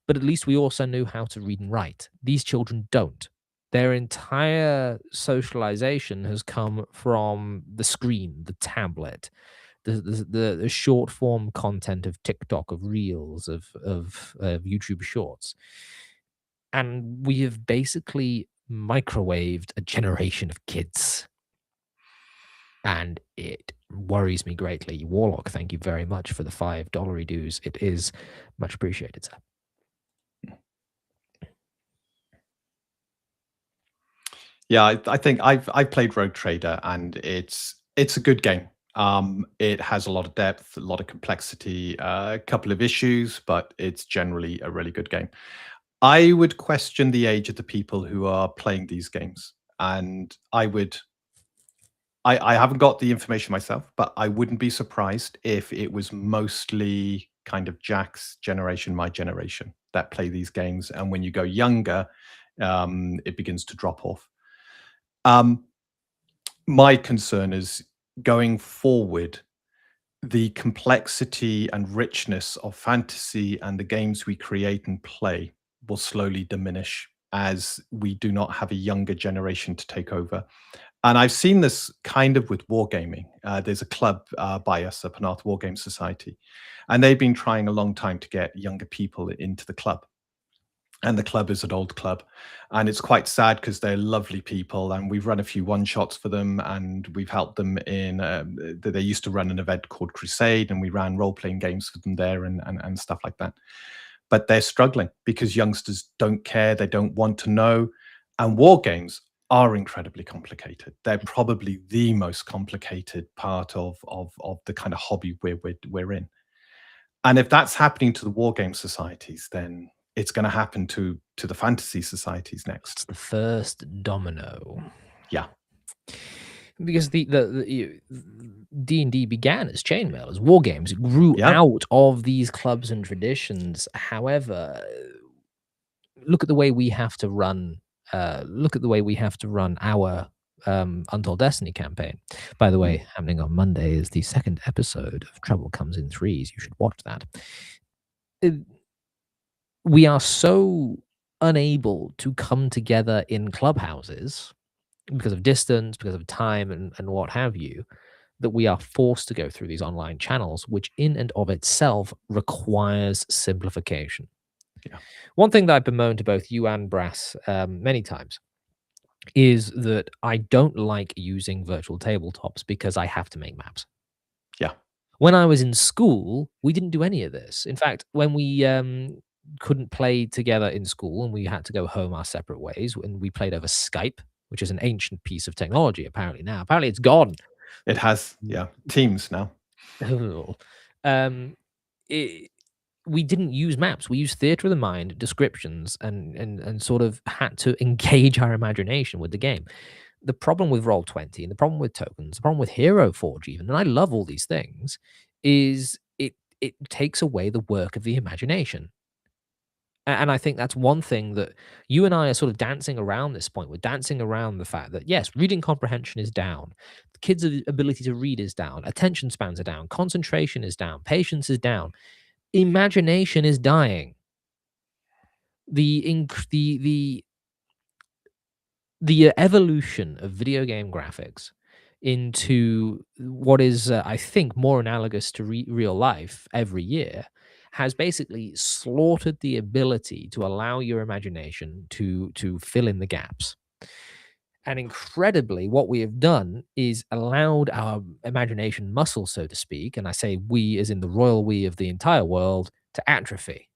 but at least we also knew how to read and write. These children don't. Their entire socialization has come from the screen, the tablet, the short form content of TikTok, of Reels, of YouTube Shorts, and we have basically microwaved a generation of kids, and it worries me greatly. Warlock, thank you very much for the $5 dues. It is much appreciated, sir. Yeah, I think I've played Rogue Trader and it's a good game. It has a lot of depth, a lot of complexity, a couple of issues, but it's generally a really good game. I would question the age of the people who are playing these games, and I haven't got the information myself, but I wouldn't be surprised if it was mostly kind of Jack's generation, my generation, that play these games, and when you go younger, it begins to drop off. My concern is going forward, the complexity and richness of fantasy and the games we create and play will slowly diminish as we do not have a younger generation to take over. And I've seen this kind of with wargaming. There's a club by us, the Penarth Wargame Society, and they've been trying a long time to get younger people into the club. And the club is an old club, and it's quite sad because they're lovely people, and we've run a few one shots for them, and we've helped them in. They used to run an event called Crusade, and we ran role playing games for them there and stuff like that. But they're struggling because youngsters don't care, they don't want to know, and war games are incredibly complicated. They're probably the most complicated part of the kind of hobby we're in. And if that's happening to the war game societies, then it's going to happen to the fantasy societies next. It's the first domino. Yeah, because the D&D began as chainmail, as war games. It grew out of these clubs and traditions. However, look at the way we have to run. Look at the way we have to run our Untold Destiny campaign. By the way, happening on Monday is the second episode of Trouble Comes in Threes. You should watch that. We are so unable to come together in clubhouses because of distance, because of time, and what have you, that we are forced to go through these online channels, which in and of itself requires simplification. Yeah. One thing that I've bemoaned to both you and Brass many times is that I don't like using virtual tabletops because I have to make maps. Yeah. When I was in school, we didn't do any of this. In fact, when we couldn't play together in school and we had to go home our separate ways, and we played over Skype, which is an ancient piece of technology apparently now. Apparently it's gone. It has, yeah, Teams now. um, we didn't use maps. We used theater of the mind, descriptions, and sort of had to engage our imagination with the game. The problem with Roll20 and the problem with tokens, the problem with Hero Forge even, and I love all these things, is it takes away the work of the imagination. And I think that's one thing that you and I are sort of dancing around this point. We're dancing around the fact that, yes, reading comprehension is down. The kids' ability to read is down. Attention spans are down. Concentration is down. Patience is down. Imagination is dying. The evolution of video game graphics into what is, I think, more analogous to real life every year has basically slaughtered the ability to allow your imagination to fill in the gaps. And incredibly, what we have done is allowed our imagination muscle, so to speak, and I say we as in the royal we of the entire world, to atrophy.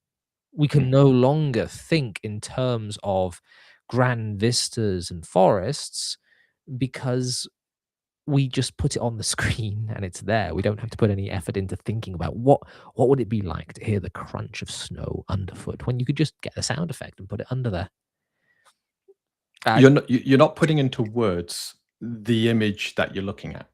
We can no longer think in terms of grand vistas and forests because we just put it on the screen and it's there. We don't have to put any effort into thinking about what would it be like to hear the crunch of snow underfoot when you could just get a sound effect and put it under there. You're not putting into words the image that you're looking at.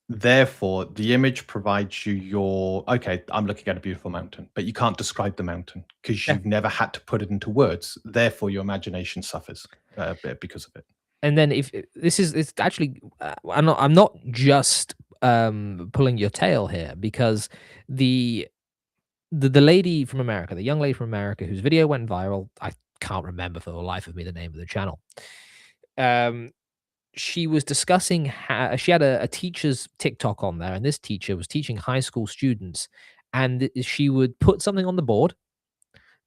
Therefore, the image provides you okay, I'm looking at a beautiful mountain, but you can't describe the mountain because Yeah. you've never had to put it into words. Therefore, your imagination suffers a bit because of it. And then if it's actually I'm not just pulling your tail here, because the lady from America, the young lady from America whose video went viral, I can't remember for the life of me the name of the channel. She was discussing how she had a teacher's TikTok on there, and this teacher was teaching high school students, and she would put something on the board,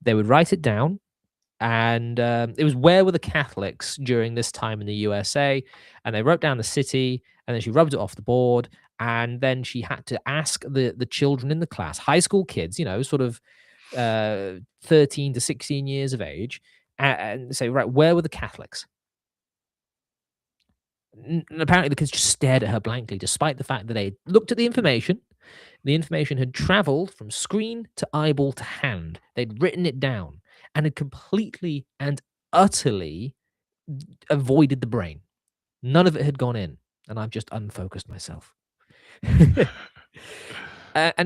they would write it down, and it was where were the Catholics during this time in the USA, and they wrote down the city, and then she rubbed it off the board, and then she had to ask the children in the class, high school kids, sort of 13 to 16 years of age, and say, right, where were the Catholics? And apparently the kids just stared at her blankly, despite the fact that they looked at the information. The information had traveled from screen to eyeball to hand. They'd written it down and had completely and utterly avoided the brain. None of it had gone in, and I've just unfocused myself. And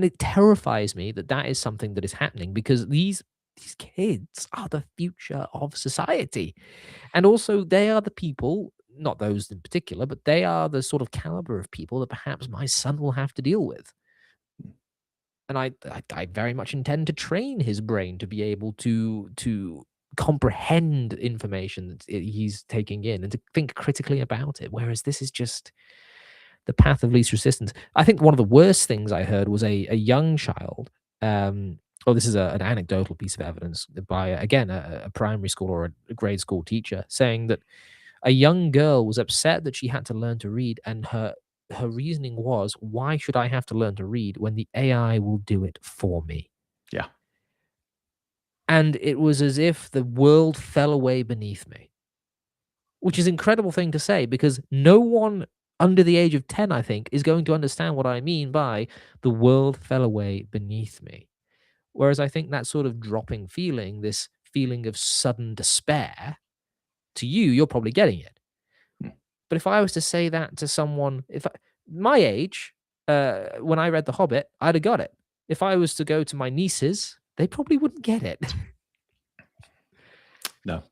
it terrifies me that that is something that is happening, because these kids are the future of society. And also, they are the people, not those in particular, but they are the sort of caliber of people that perhaps my son will have to deal with. And I very much intend to train his brain to be able to comprehend information that he's taking in and to think critically about it. Whereas this is just the path of least resistance. I think one of the worst things I heard was a young child. This is an anecdotal piece of evidence by, again, a primary school or a grade school teacher, saying that a young girl was upset that she had to learn to read, and her reasoning was, why should I have to learn to read when the AI will do it for me? Yeah. And it was as if the world fell away beneath me, which is an incredible thing to say, because no one under the age of 10, I think, is going to understand what I mean by the world fell away beneath me. Whereas I think that sort of dropping feeling, this feeling of sudden despair, to you, you're probably getting it. But if I was to say that to someone, my age, when I read The Hobbit, I'd have got it. If I was to go to my nieces, they probably wouldn't get it. No.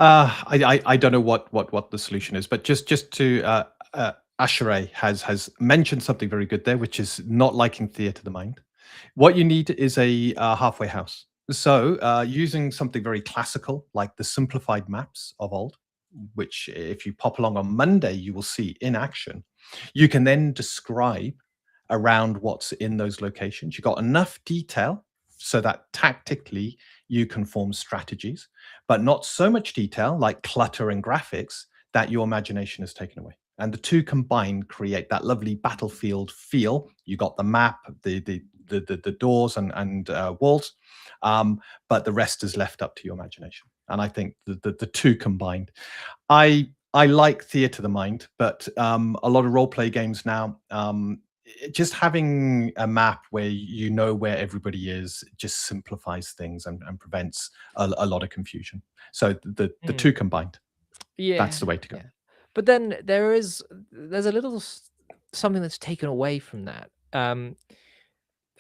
I don't know what the solution is, but just to Ashere has mentioned something very good there, which is not liking theatre of the mind. What you need is a halfway house. So using something very classical, like the simplified maps of old, which if you pop along on Monday, you will see in action. You can then describe around what's in those locations. You've got enough detail so that tactically you can form strategies, but not so much detail like clutter and graphics that your imagination is taken away. And the two combined create that lovely battlefield feel. You got the map, the doors and walls, but the rest is left up to your imagination. And I think the two combined. I like theatre of the mind, but a lot of role play games now, just having a map where you know where everybody is just simplifies things and prevents a lot of confusion. So the two combined, that's Yeah, the way to go. yeah. But then there's a little something that's taken away from that.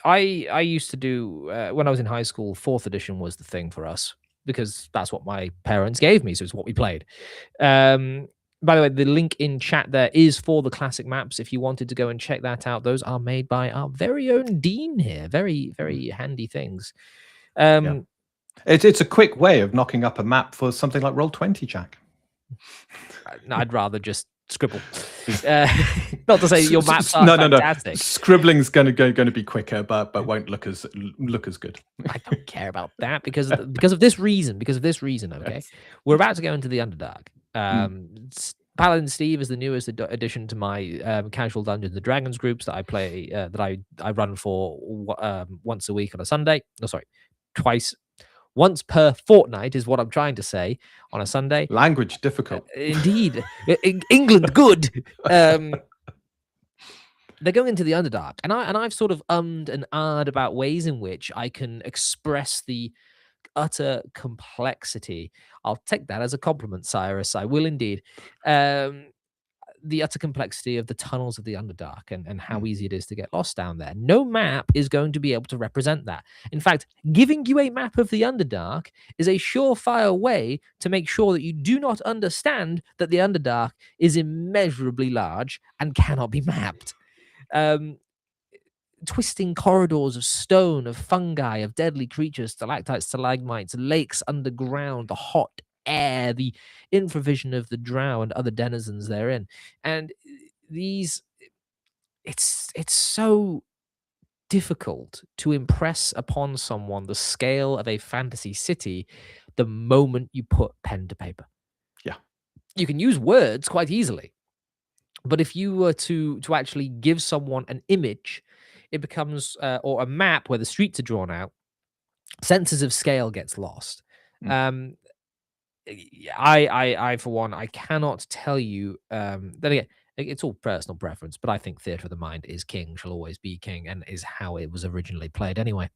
I used to do when I was in high school. Fourth edition was the thing for us because that's what my parents gave me, so it's what we played. Um, by the way, the link in chat there is for the classic maps. If you wanted to go and check that out, those are made by our very own Dean here. Very very handy things. Yeah. Um, It's a quick way of knocking up a map for something like Roll20, Jack. I'd rather just scribble. Not to say your maps are No. fantastic. Scribbling's going to be quicker, but won't look as good. I don't care about that because of this reason. Because of this reason, okay. Yes. We're about to go into the Underdark. Paladin Steve is the newest addition to my casual Dungeons and Dragons groups that I play. That I run for once a week on a Sunday. No, sorry, twice. Once per fortnight is what I'm trying to say on a Sunday. Language difficult. Indeed. England, good. They're going into the Underdark, and I've sort of ummed and ahed about ways in which I can express the utter complexity. I'll take that as a compliment, Cyrus. I will indeed. The utter complexity of the tunnels of the Underdark and how easy it is to get lost down there. No map is going to be able to represent that. In fact, giving you a map of the Underdark is a surefire way to make sure that you do not understand that the Underdark is immeasurably large and cannot be mapped. Twisting corridors of stone, of fungi, of deadly creatures, stalactites, stalagmites, lakes underground, the hot air, the infravision of the drow and other denizens therein. And these, it's so difficult to impress upon someone the scale of a fantasy city the moment you put pen to paper. Yeah. You can use words quite easily. But if you were to actually give someone an image, it becomes or a map where the streets are drawn out, senses of scale gets lost. I for one, I cannot tell you. Then again, it's all personal preference, but I think theatre of the mind is king, shall always be king, and is how it was originally played anyway.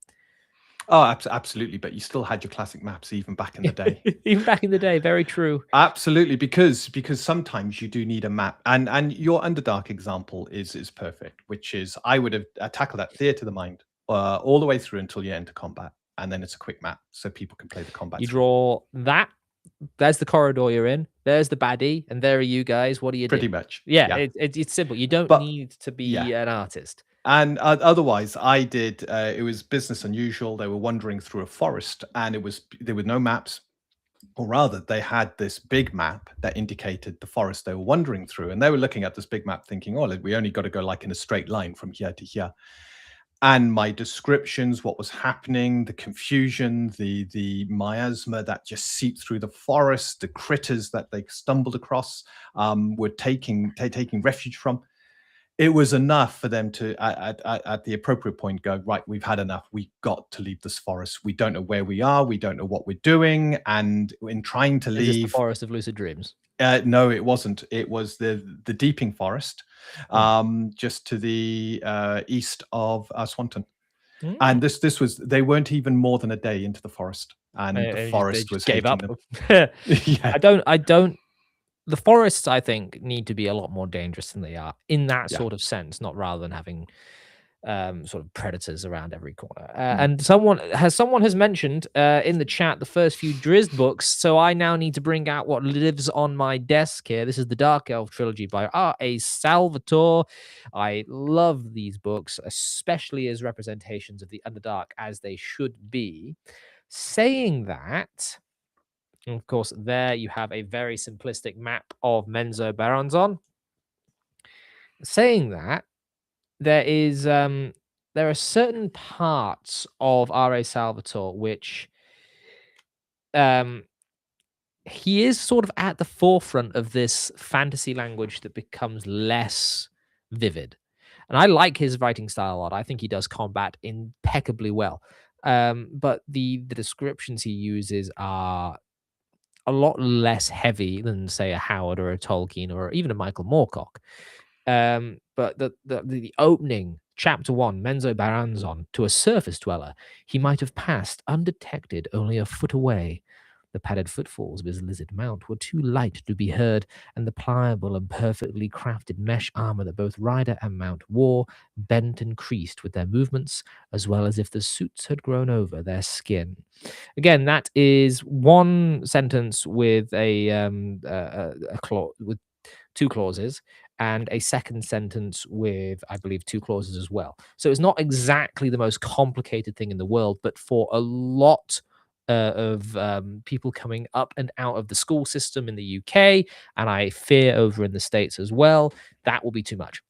Oh, absolutely. But you still had your classic maps even back in the day. Even back in the day, very true. Absolutely, because sometimes you do need a map, and your Underdark example is perfect. Which is, I would have tackled that theatre of the mind all the way through until you enter combat, and then it's a quick map so people can play the combat. You draw that. There's the corridor you're in. There's the baddie, and there are you guys. What do you do? Pretty much. Yeah. It's simple. You don't need to be an artist. And otherwise, I did. It was business unusual. They were wandering through a forest, and there were no maps, or rather, they had this big map that indicated the forest they were wandering through, and they were looking at this big map, thinking, "Oh, we only got to go like in a straight line from here to here." And my descriptions, what was happening, the confusion, the miasma that just seeped through the forest, the critters that they stumbled across, were taking refuge from. It was enough for them to, at the appropriate point, go, right, we've had enough. We've got to leave this forest. We don't know where we are. We don't know what we're doing. And in trying to leave... Is this the Forest of Lucid Dreams? No, it wasn't. It was the Deeping Forest, just to the east of Swanton. And this was, they weren't even more than a day into the forest. And the forest was gave up. Them. Yeah. I don't. The forests, I think, need to be a lot more dangerous than they are in that sort of sense, not rather than having sort of predators around every corner. And someone has mentioned in the chat the first few Drizzt books, so I now need to bring out what lives on my desk here. This is the Dark Elf trilogy by R.A. Salvatore. I love these books, especially as representations of the Underdark as they should be. Saying that, and of course, there you have a very simplistic map of Menzoberranzan. Saying that, there are certain parts of R.A. Salvatore which he is sort of at the forefront of this fantasy language that becomes less vivid. And I like his writing style a lot. I think he does combat impeccably well. But the descriptions he uses are a lot less heavy than, say, a Howard or a Tolkien or even a Michael Moorcock. But the opening, chapter 1, Menzoberranzan, to a surface dweller, he might have passed undetected only a foot away. The padded footfalls of his lizard mount were too light to be heard, and the pliable and perfectly crafted mesh armor that both rider and mount wore bent and creased with their movements, as well as if the suits had grown over their skin. Again, that is one sentence with a clause with two clauses, and a second sentence with, I believe, two clauses as well. So it's not exactly the most complicated thing in the world, but for a lot of people coming up and out of the school system in the UK, and I fear over in the States as well, that will be too much.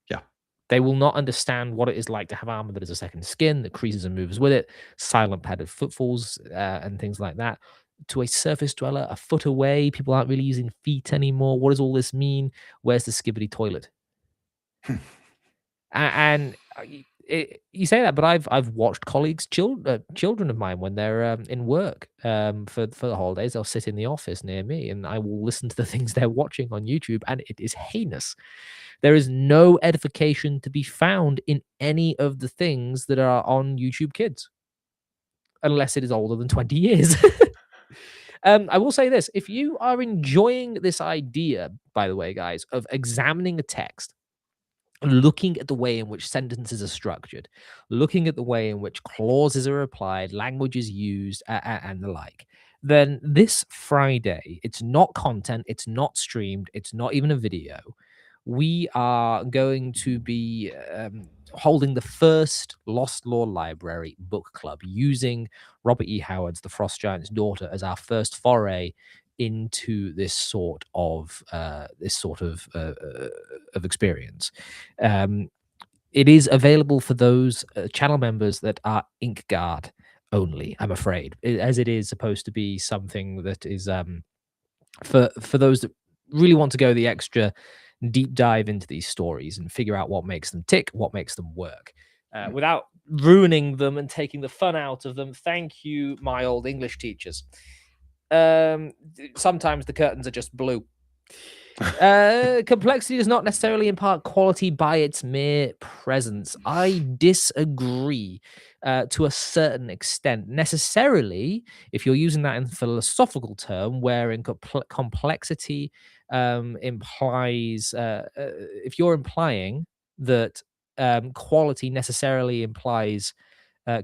Yeah. They will not understand what it is like to have armor that is a second skin, that creases and moves with it, silent padded footfalls, and things like that. To a surface dweller, a foot away, people aren't really using feet anymore. What does all this mean? Where's the skibbity toilet? And you say that, but I've watched colleagues, children of mine, when they're in work for the holidays, they'll sit in the office near me, and I will listen to the things they're watching on YouTube, and it is heinous. There is no edification to be found in any of the things that are on YouTube Kids, unless it is older than 20 years. I will say this: if you are enjoying this idea, by the way, guys, of examining a text, looking at the way in which sentences are structured, looking at the way in which clauses are applied, language is used, and the like, then this Friday, it's not content, it's not streamed, it's not even a video. We are going to be holding the first Lost Lore Library book club using Robert E. Howard's The Frost Giant's Daughter as our first foray into this sort of experience. It is available for those channel members that are Ink Guard only, I'm afraid, as it is supposed to be something that is for those that really want to go the extra deep dive into these stories and figure out what makes them tick, what makes them work. Without ruining them and taking the fun out of them, thank you, my old English teachers. Sometimes the curtains are just blue. Complexity does not necessarily impart quality by its mere presence. I disagree to a certain extent. Necessarily, if you're using that in philosophical term, wherein complexity implies, if you're implying that quality necessarily implies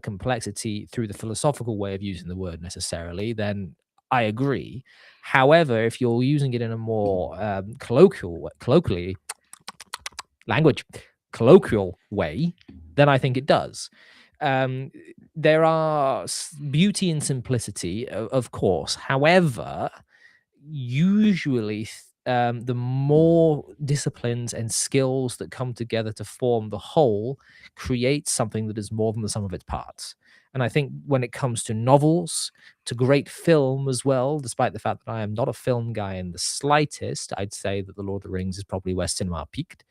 complexity through the philosophical way of using the word necessarily, then I agree. However, if you're using it in a more colloquial way, then I think it does. There are beauty and simplicity, of course. However, usually the more disciplines and skills that come together to form the whole creates something that is more than the sum of its parts. And I think when it comes to novels, to great film as well, despite the fact that I am not a film guy in the slightest, I'd say that The Lord of the Rings is probably where cinema peaked.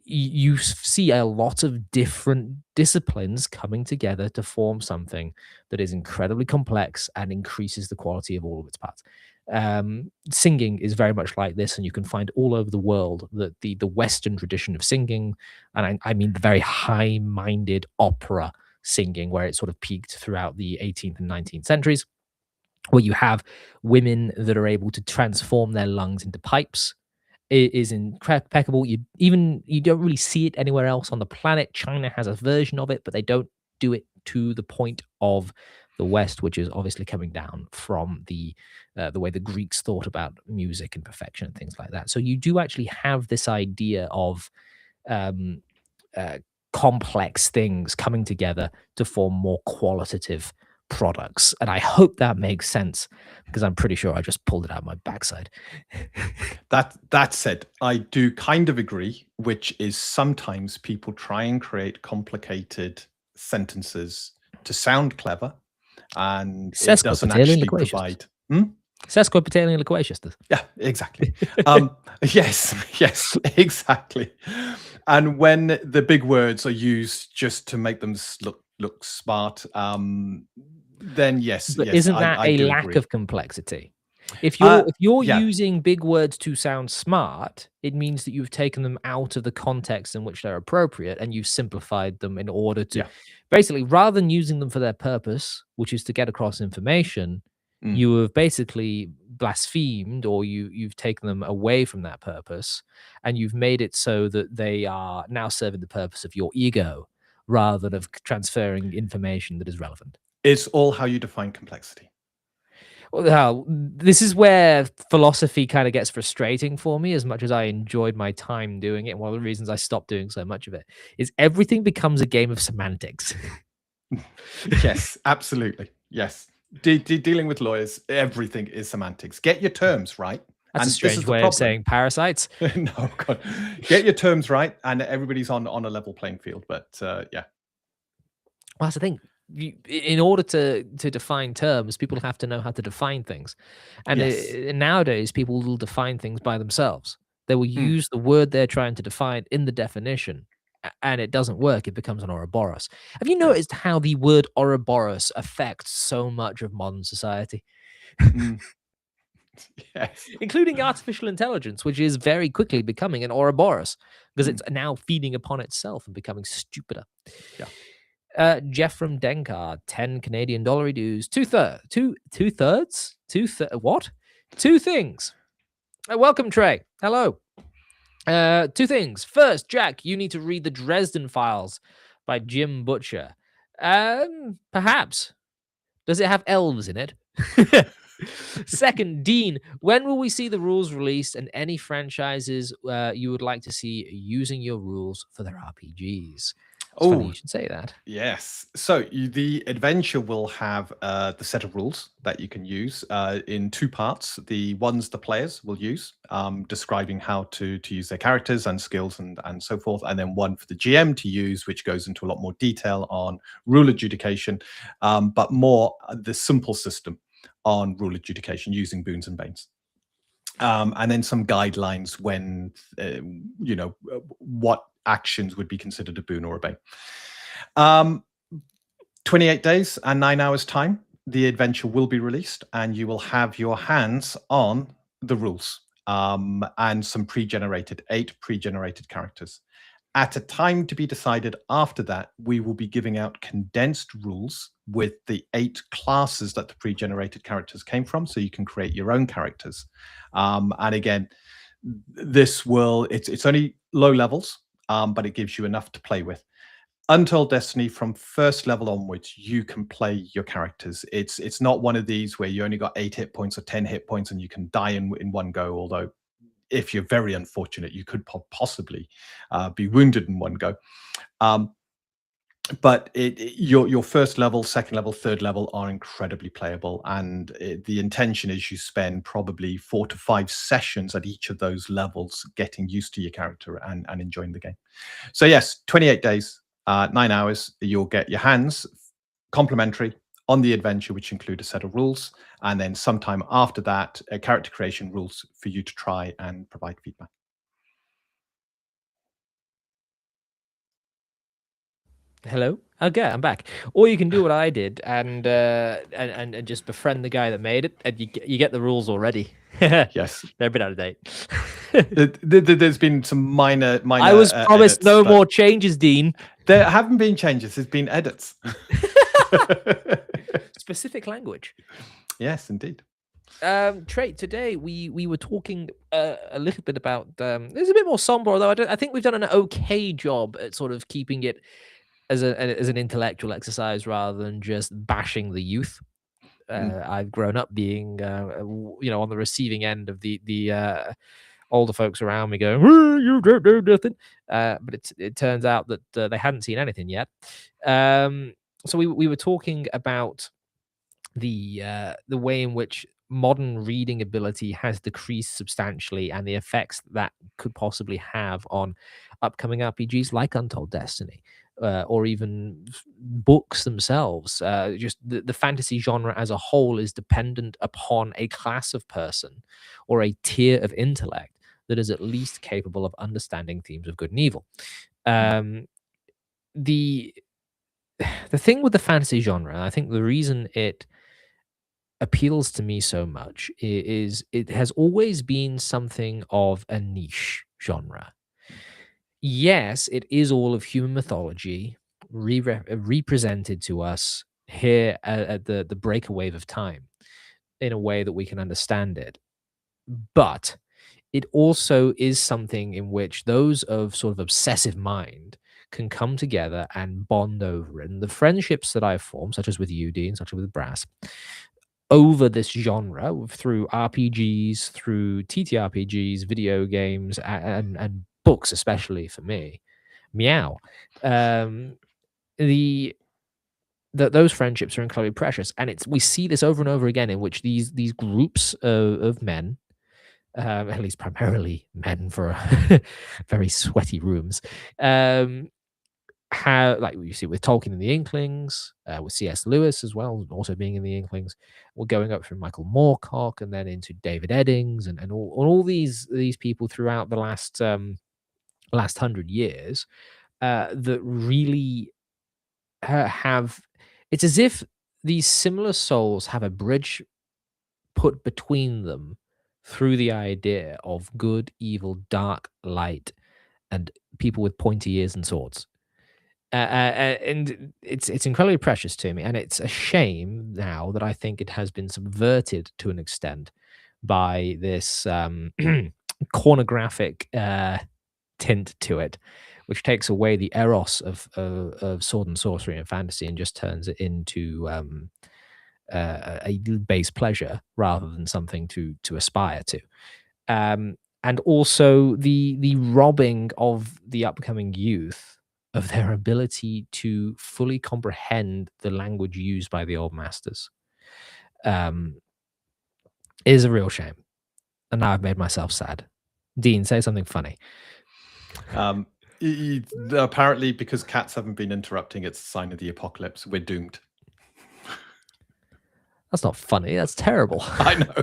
You see a lot of different disciplines coming together to form something that is incredibly complex and increases the quality of all of its parts. Singing is very much like this, and you can find all over the world that the Western tradition of singing, and I mean the very high-minded opera singing, where it sort of peaked throughout the 18th and 19th centuries, where you have women that are able to transform their lungs into pipes is impeccable. You don't really see it anywhere else on the planet. China has a version of it, but they don't do it to the point of the West, which is obviously coming down from the way the Greeks thought about music and perfection and things like that. So you do actually have this idea of um, complex things coming together to form more qualitative products. And I hope that makes sense, because I'm pretty sure I just pulled it out of my backside. That said, I do kind of agree, which is sometimes people try and create complicated sentences to sound clever, and it doesn't actually provide. Sesquipedalian loquacious. Yeah, exactly. Yes, exactly. And when the big words are used just to make them look smart, then yes. But yes, isn't that I a do lack agree. of complexity? If you're yeah. using big words to sound smart, it means that you've taken them out of the context in which they're appropriate, and you've simplified them in order to basically, rather than using them for their purpose, which is to get across information, you have basically blasphemed, or you've taken them away from that purpose, and you've made it so that they are now serving the purpose of your ego rather than of transferring information that is relevant. It's all how you define complexity. Well, this is where philosophy kind of gets frustrating for me, as much as I enjoyed my time doing it. One of the reasons I stopped doing so much of it is everything becomes a game of semantics. Yes, absolutely. Yes. Dealing with lawyers, everything is semantics. Get your terms right. That's a strange way of saying parasites. No, God. Get your terms right, and everybody's on a level playing field. But yeah. Well, that's the thing. In order to define terms, people have to know how to define things. And nowadays, people will define things by themselves. They will use the word they're trying to define in the definition, and it doesn't work. It becomes an Ouroboros. Have you noticed how the word Ouroboros affects so much of modern society? Yes. Including artificial intelligence, which is very quickly becoming an Ouroboros, because it's now feeding upon itself and becoming stupider. Yeah. Jeff from Denkard, 10 Canadian dollar dues. Two thirds? What? Two things. Welcome, Trey. Hello. Two things. First, Jack, you need to read the Dresden Files by Jim Butcher. Perhaps. Does it have elves in it? Second, Dean, when will we see the rules released, and any franchises you would like to see using your rules for their RPGs? It's funny you should say that. Yes. So the adventure will have the set of rules that you can use in two parts. The ones the players will use, describing how to use their characters and skills and so forth. And then one for the GM to use, which goes into a lot more detail on rule adjudication, but more the simple system on rule adjudication using boons and banes. And then some guidelines when, what actions would be considered a boon or a bane. 28 days and 9 hours time, the adventure will be released, and you will have your hands on the rules and some eight pre-generated characters. At a time to be decided after that, we will be giving out condensed rules with the 8 classes that the pre-generated characters came from, so you can create your own characters. And again, this will, it's only low levels, but it gives you enough to play with. Untold Destiny, from first level onwards, you can play your characters. It's not one of these where you only got 8 hit points or 10 hit points and you can die in one go, although if you're very unfortunate, you could possibly be wounded in one go. But your first level, second level, third level are incredibly playable, and the intention is you spend probably 4 to 5 sessions at each of those levels getting used to your character and enjoying the game. So yes, 28 days, 9 hours, you'll get your hands complimentary on the adventure, which include a set of rules, and then sometime after that, character creation rules for you to try and provide feedback. Hello. Okay, I'm back. Or you can do what I did and just befriend the guy that made it, and you get the rules already. Yes, they're a bit out of date. There's been some minor. I was promised edits, no more changes, Dean. There haven't been changes. There's been edits. Specific language. Yes, indeed. Trait, today we were talking a little bit about it's a bit more somber, although I think we've done an okay job at sort of keeping it as an intellectual exercise rather than just bashing the youth. I've grown up being on the receiving end of the older folks around me going, you don't know nothing. But it turns out that they hadn't seen anything yet. So we were talking about the way in which modern reading ability has decreased substantially and the effects that could possibly have on upcoming RPGs like Untold Destiny. Or even books themselves. Just the fantasy genre as a whole is dependent upon a class of person or a tier of intellect that is at least capable of understanding themes of good and evil. Um, the the thing with the fantasy genre, I think the reason it appeals to me so much is it has always been something of a niche genre. Yes, it is all of human mythology represented to us here at the breakaway of time in a way that we can understand it. But it also is something in which those of sort of obsessive mind can come together and bond over it. And the friendships that I've formed, such as with you, Dean, such as with Brass, over this genre through RPGs, through TTRPGs, video games, and books, especially for me, meow. Um, the those friendships are incredibly precious, and we see this over and over again in which these groups of men, at least primarily men for very sweaty rooms, how like you see with Tolkien and the Inklings, with C.S. Lewis as well, also being in the Inklings. We're going up through Michael Moorcock and then into David Eddings and all these people throughout the last 100 years that really have. It's as if these similar souls have a bridge put between them through the idea of good, evil, dark, light, and people with pointy ears and swords. And it's incredibly precious to me, and it's a shame now that I think it has been subverted to an extent by this pornographic tint to it, which takes away the eros of sword and sorcery and fantasy and just turns it into a base pleasure rather than something to aspire to. And also the robbing of the upcoming youth of their ability to fully comprehend the language used by the old masters is a real shame. And now I've made myself sad. Dean, say something funny. Apparently, because cats haven't been interrupting, it's a sign of the apocalypse. We're doomed. That's not funny. That's terrible. I know.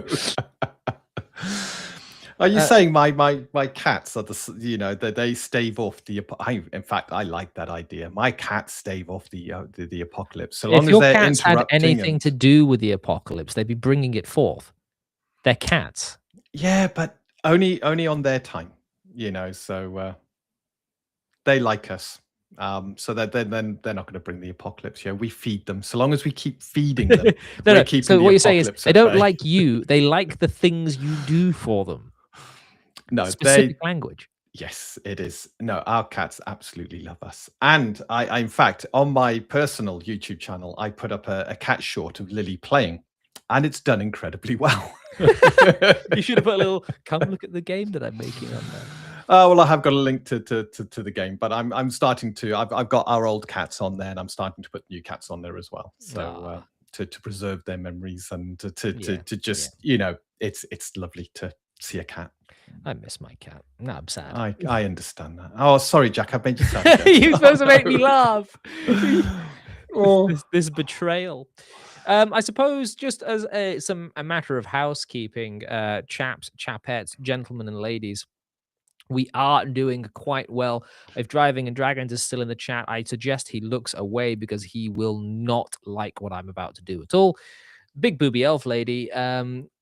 Are you saying my cats are they stave off the? In fact, I like that idea. My cats stave off the apocalypse. So long if as your they're cats had interrupting anything to do with the apocalypse, they'd be bringing it forth. They're cats. Yeah, but only on their time. So they like us. So that then they're not going to bring the apocalypse. We feed them. So long as we keep feeding them, no. keeping So the what you're saying is apocalypse they at don't bay. like you. They like the things you do for them. No, Specific language. Yes, it is. No, our cats absolutely love us. And I in fact, on my personal YouTube channel, I put up a cat short of Lily playing, and it's done incredibly well. You should have put a little "come look at the game that I'm making" on there. Well, I have got a link to the game, but I'm starting to. I've got our old cats on there, and I'm starting to put new cats on there as well. So to preserve their memories and to just it's lovely to see a cat. I miss my cat. No, I'm sad. I understand that. Oh, sorry, Jack. I've made you sad. You're supposed to make me laugh. This betrayal. I suppose just as a matter of housekeeping, chaps, chapettes, gentlemen and ladies, we are doing quite well. If Driving and Dragons is still in the chat, I suggest he looks away because he will not like what I'm about to do at all. Big booby elf lady,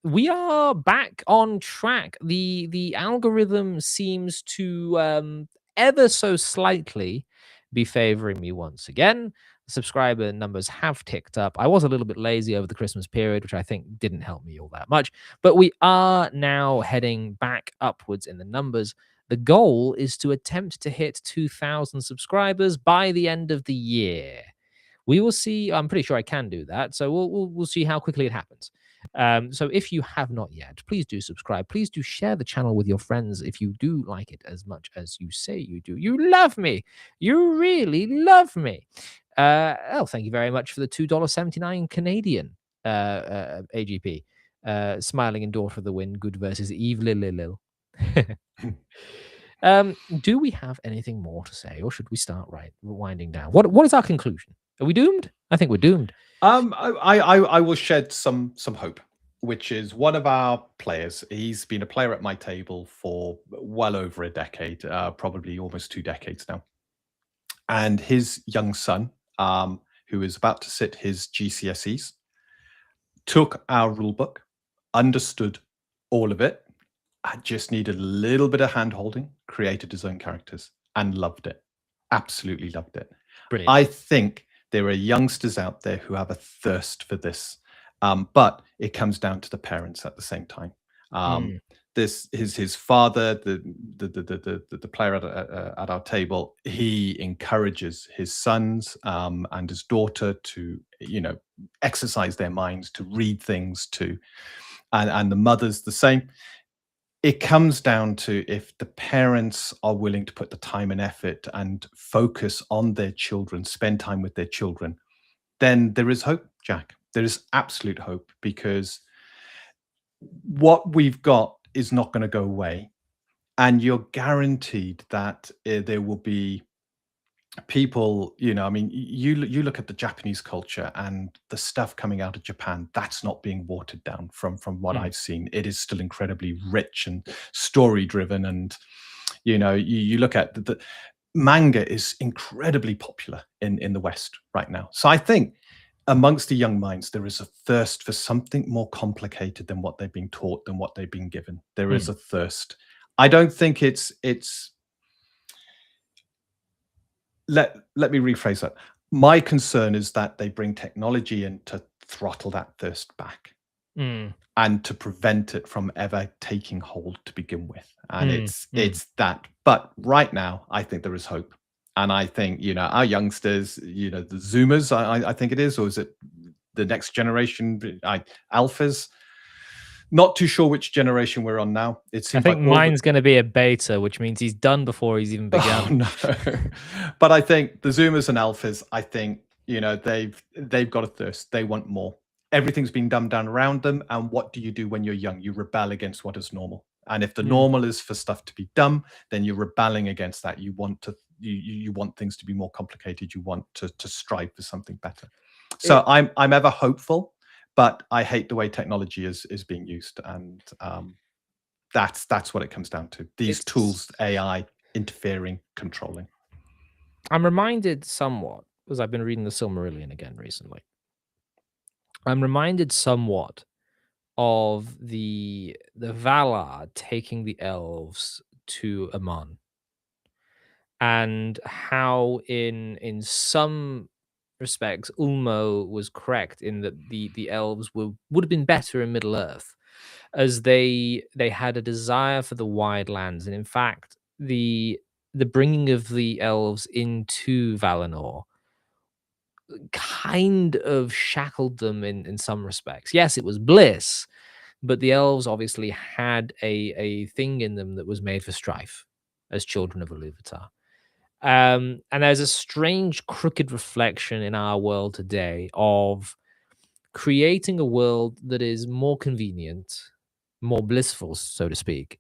we are back on track. The algorithm seems to ever so slightly be favoring me once again. subscriber numbers have ticked up. I was a little bit lazy over the Christmas period, which I think didn't help me all that much. But we are now heading back upwards in the numbers. The goal is to attempt to hit 2,000 subscribers by the end of the year. We will see. I'm pretty sure I can do that. So we'll see how quickly it happens. So if you have not yet, please do subscribe. Please do share the channel with your friends if you do like it as much as you say you do. You love me. You really love me. Thank you very much for the $2.79 Canadian AGP. Smiling and Daughter of the Wind, good versus Eve Lil. Do we have anything more to say, or should we start winding down? What is our conclusion? Are we doomed? I think we're doomed. I will shed some hope, which is one of our players. He's been a player at my table for well over a decade, probably almost 2 decades now. And his young son, who is about to sit his GCSEs, took our rule book, understood all of it, just needed a little bit of hand holding, created his own characters, and loved it. Absolutely loved it. Brilliant. I think there are youngsters out there who have a thirst for this, but it comes down to the parents at the same time. His father, the player at our table, he encourages his sons and his daughter to exercise their minds, to read things, and the mother's the same. It comes down to if the parents are willing to put the time and effort and focus on their children, spend time with their children, then there is hope, Jack. There is absolute hope, because what we've got is not going to go away. And you're guaranteed that there will be people, I mean, you look at the Japanese culture and the stuff coming out of Japan, that's not being watered down from what I've seen. It is still incredibly rich and story driven. And, you look at the manga is incredibly popular in the West right now. So I think amongst the young minds, there is a thirst for something more complicated than what they've been taught, than what they've been given. There is a thirst. I don't think it's let me rephrase that. My concern is that they bring technology in to throttle that thirst back and to prevent it from ever taking hold to begin with. And it's that. But right now, I think there is hope. And I think, our youngsters, the Zoomers, I think it is, or is it the next generation, alphas? Not too sure which generation we're on now. It seems I think mine's going to be a beta, which means he's done before he's even begun. Oh, no. But I think the Zoomers and alphas, I think, they've got a thirst. They want more. Everything's been dumbed down around them. And what do you do when you're young? You rebel against what is normal. And if the normal is for stuff to be dumb, then you're rebelling against that. You want to, you want things to be more complicated. You want to strive for something better. So I'm ever hopeful, but I hate the way technology is being used. And that's what it comes down to. These tools, AI, interfering, controlling. I'm reminded somewhat, because I've been reading the Silmarillion again recently. I'm reminded somewhat of the Valar taking the elves to Aman, and how in some respects Ulmo was correct in that the elves would have been better in Middle Earth, as they had a desire for the wide lands. And in fact, the bringing of the elves into Valinor kind of shackled them in some respects. Yes, it was bliss, but the elves obviously had a thing in them that was made for strife as children of Iluvatar. And there's a strange crooked reflection in our world today of creating a world that is more convenient, more blissful, so to speak,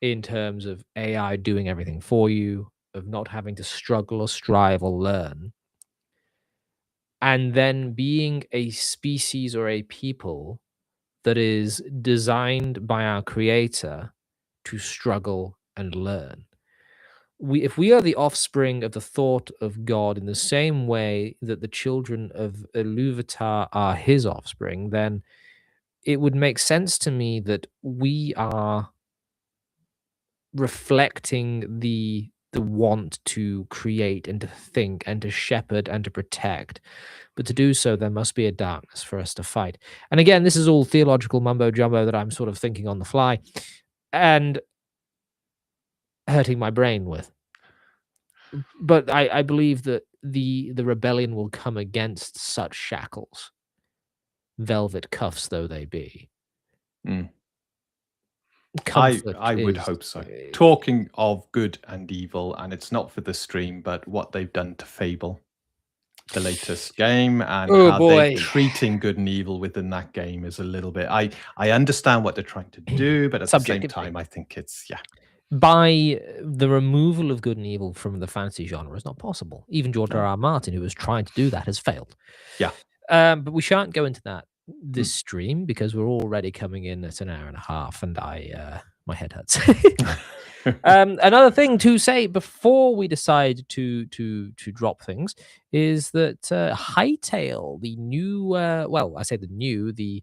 in terms of AI doing everything for you, of not having to struggle or strive or learn, and then being a species or a people that is designed by our creator to struggle and learn. If we are the offspring of the thought of God in the same way that the children of Iluvatar are his offspring, then it would make sense to me that we are reflecting the want to create and to think and to shepherd and to protect. But to do so, there must be a darkness for us to fight. And again, this is all theological mumbo jumbo that I'm sort of thinking on the fly and hurting my brain with. But I believe that the rebellion will come against such shackles, velvet cuffs though they be. Mm. Comfort I would is, hope so. Talking of good and evil, and it's not for the stream, but what they've done to Fable, the latest game, and Oh, how boy. they're treating good and evil within that game is a little bit. I understand what they're trying to do, but at the same Subjectivity. time, I think it's By the removal of good and evil from the fantasy genre is not possible. Even George R.R. Martin, who was trying to do that, has failed. Yeah. But we shan't go into that this stream because we're already coming in at an hour and a half, and my head hurts. Another thing to say before we decide to drop things is that Hightail, the new, well, I say the Minecraft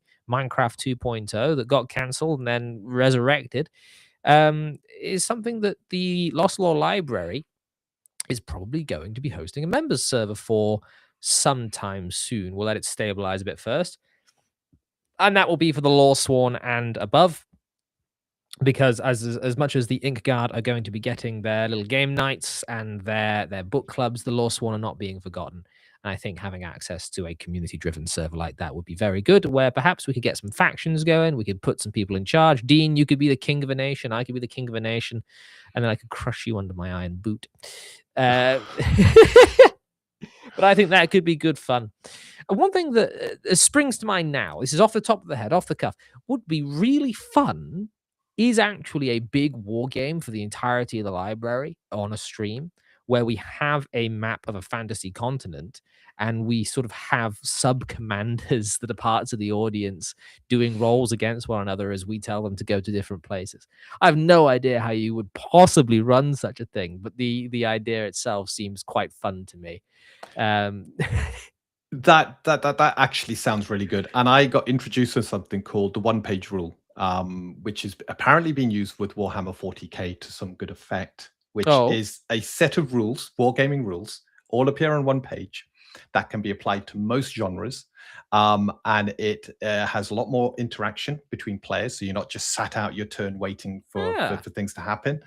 2.0 that got cancelled and then resurrected, is something that the Lost Lore Library is probably going to be hosting a members server for sometime soon. We'll let it stabilize a bit first. And that will be for the Lore Sworn and above. Because as much as the Ink Guard are going to be getting their little game nights and their book clubs, the Lore Sworn are not being forgotten. And I think having access to a community-driven server like that would be very good, where perhaps we could get some factions going, we could put some people in charge. Dean, you could be the king of a nation, I could be the king of a nation, and then I could crush you under my iron boot. But I think that could be good fun. And one thing that springs to mind now, this is off the top of the head, off the cuff, would be really fun is actually a big war game for the entirety of the library on a stream where we have a map of a fantasy continent and we sort of have sub-commanders that are parts of the audience doing roles against one another as we tell them to go to different places. I have no idea how you would possibly run such a thing, but the idea itself seems quite fun to me. That actually sounds really good. And I got introduced to something called the one-page rule, which is apparently being used with Warhammer 40k to some good effect, which is a set of rules, wargaming rules, all appear on one page that can be applied to most genres. And it has a lot more interaction between players. So you're not just sat out your turn waiting for things to happen.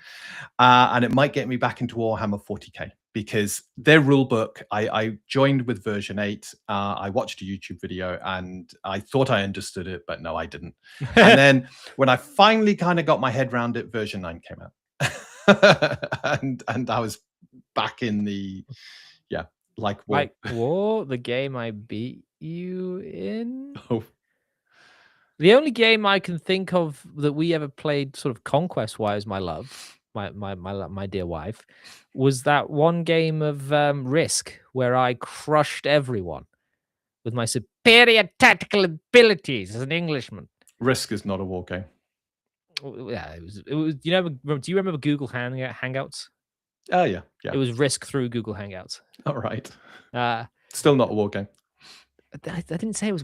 And it might get me back into Warhammer 40k. Because their rule book, I joined with version 8. I watched a YouTube video and I thought I understood it, but no, I didn't. And then when I finally kind of got my head around it, version 9 came out. and I was back in the, like War, the game I beat you in. Oh. The only game I can think of that we ever played sort of conquest-wise, my love, my dear wife, was that one game of Risk where I crushed everyone with my superior tactical abilities as an Englishman. Risk is not a war game. Yeah, it was. Do you remember Google Hangouts? Oh yeah. It was Risk through Google Hangouts. All right. Still not a war game. I didn't say it was.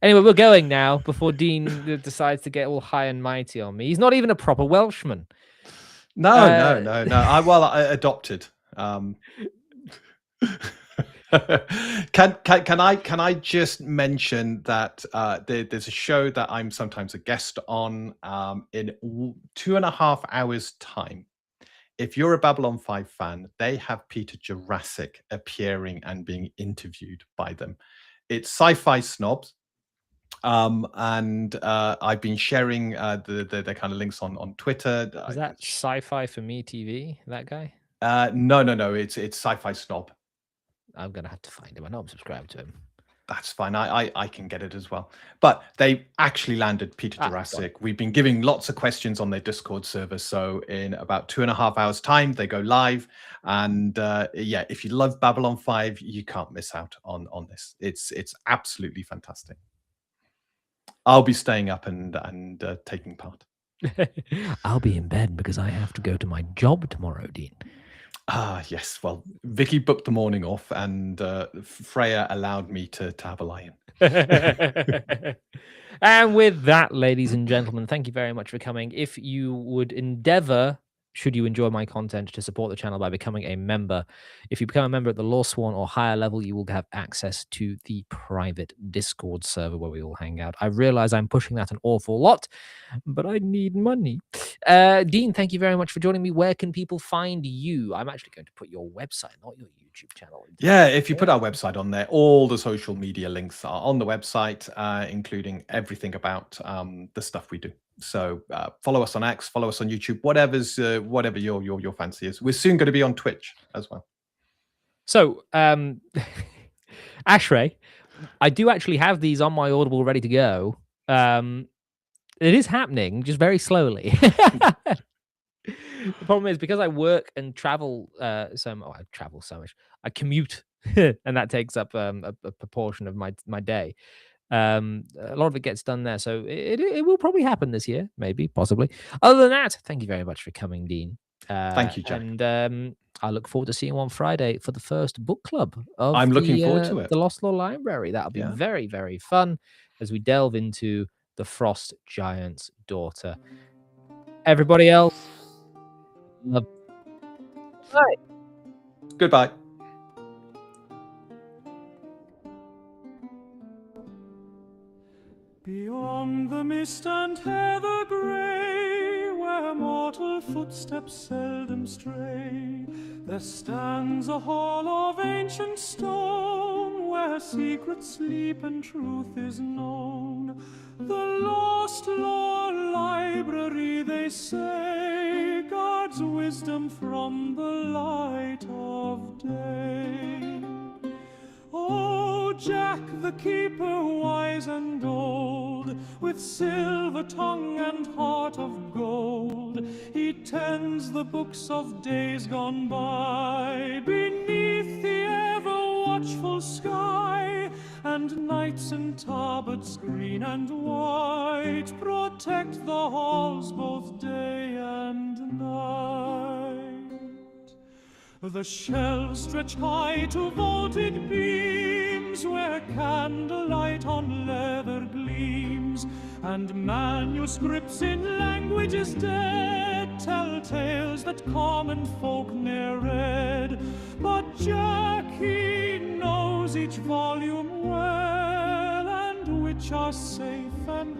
Anyway, we're going now before Dean decides to get all high and mighty on me. He's not even a proper Welshman. No. I adopted. Can I just mention that there's a show that I'm sometimes a guest on in 2.5 hours time. If you're a Babylon 5 fan, they have Peter Jurassic appearing and being interviewed by them. It's Sci-Fi Snobs. And I've been sharing the kind of links on Twitter. Is that Sci-Fi for Me TV? That guy? No. It's Sci-Fi Snob. I'm gonna have to find him. I know I'm subscribed to him. That's fine. I can get it as well. But they actually landed Peter Jurassic. We've been giving lots of questions on their Discord server. So in about 2.5 hours time, they go live. And if you love Babylon 5, you can't miss out on this. It's absolutely fantastic. I'll be staying up and taking part. I'll be in bed because I have to go to my job tomorrow, Dean. Yes. Well, Vicky booked the morning off and Freya allowed me to have a lie-in. And with that, ladies and gentlemen, thank you very much for coming. If you would endeavor should you enjoy my content, to support the channel by becoming a member. If you become a member at the Law Sworn or higher level, you will have access to the private Discord server where we all hang out. I realize I'm pushing that an awful lot, but I need money. Dean, thank you very much for joining me. Where can people find you? I'm actually going to put your website, not your YouTube channel. Yeah, if you put our website on there, all the social media links are on the website, including everything about the stuff we do. So follow us on X, follow us on YouTube, whatever your fancy is. We're soon going to be on Twitch as well. So, Ashray, I do actually have these on my Audible ready to go. It is happening, just very slowly. The problem is, because I work and travel I travel so much. I commute, and that takes up a proportion of my day. A lot of it gets done there, so it will probably happen this year, maybe, possibly. Other than that, thank you very much for coming, Dean. Thank you, Jack. And I look forward to seeing you on Friday for the first book club of I'm looking forward to it. The Lost Law Library. That'll be very, very fun as we delve into The Frost Giant's Daughter. Everybody else, love. Bye. Goodbye. Beyond the mist and heather grey, where mortal footsteps seldom stray, there stands a hall of ancient stone, where secrets sleep and truth is known. The Lost Law Library, they say, guards wisdom from the light of day. Oh, Jack the Keeper, wise and old, with silver tongue and heart of gold, he tends the books of days gone by, beneath the ever-watchful sky, and knights in tarbards green and white protect the halls both day and night. The shelves stretch high to vaulted beams, where candlelight on leather gleams, and manuscripts in languages dead tell tales that common folk ne'er read. But Jack, he knows each volume well, and which are safe and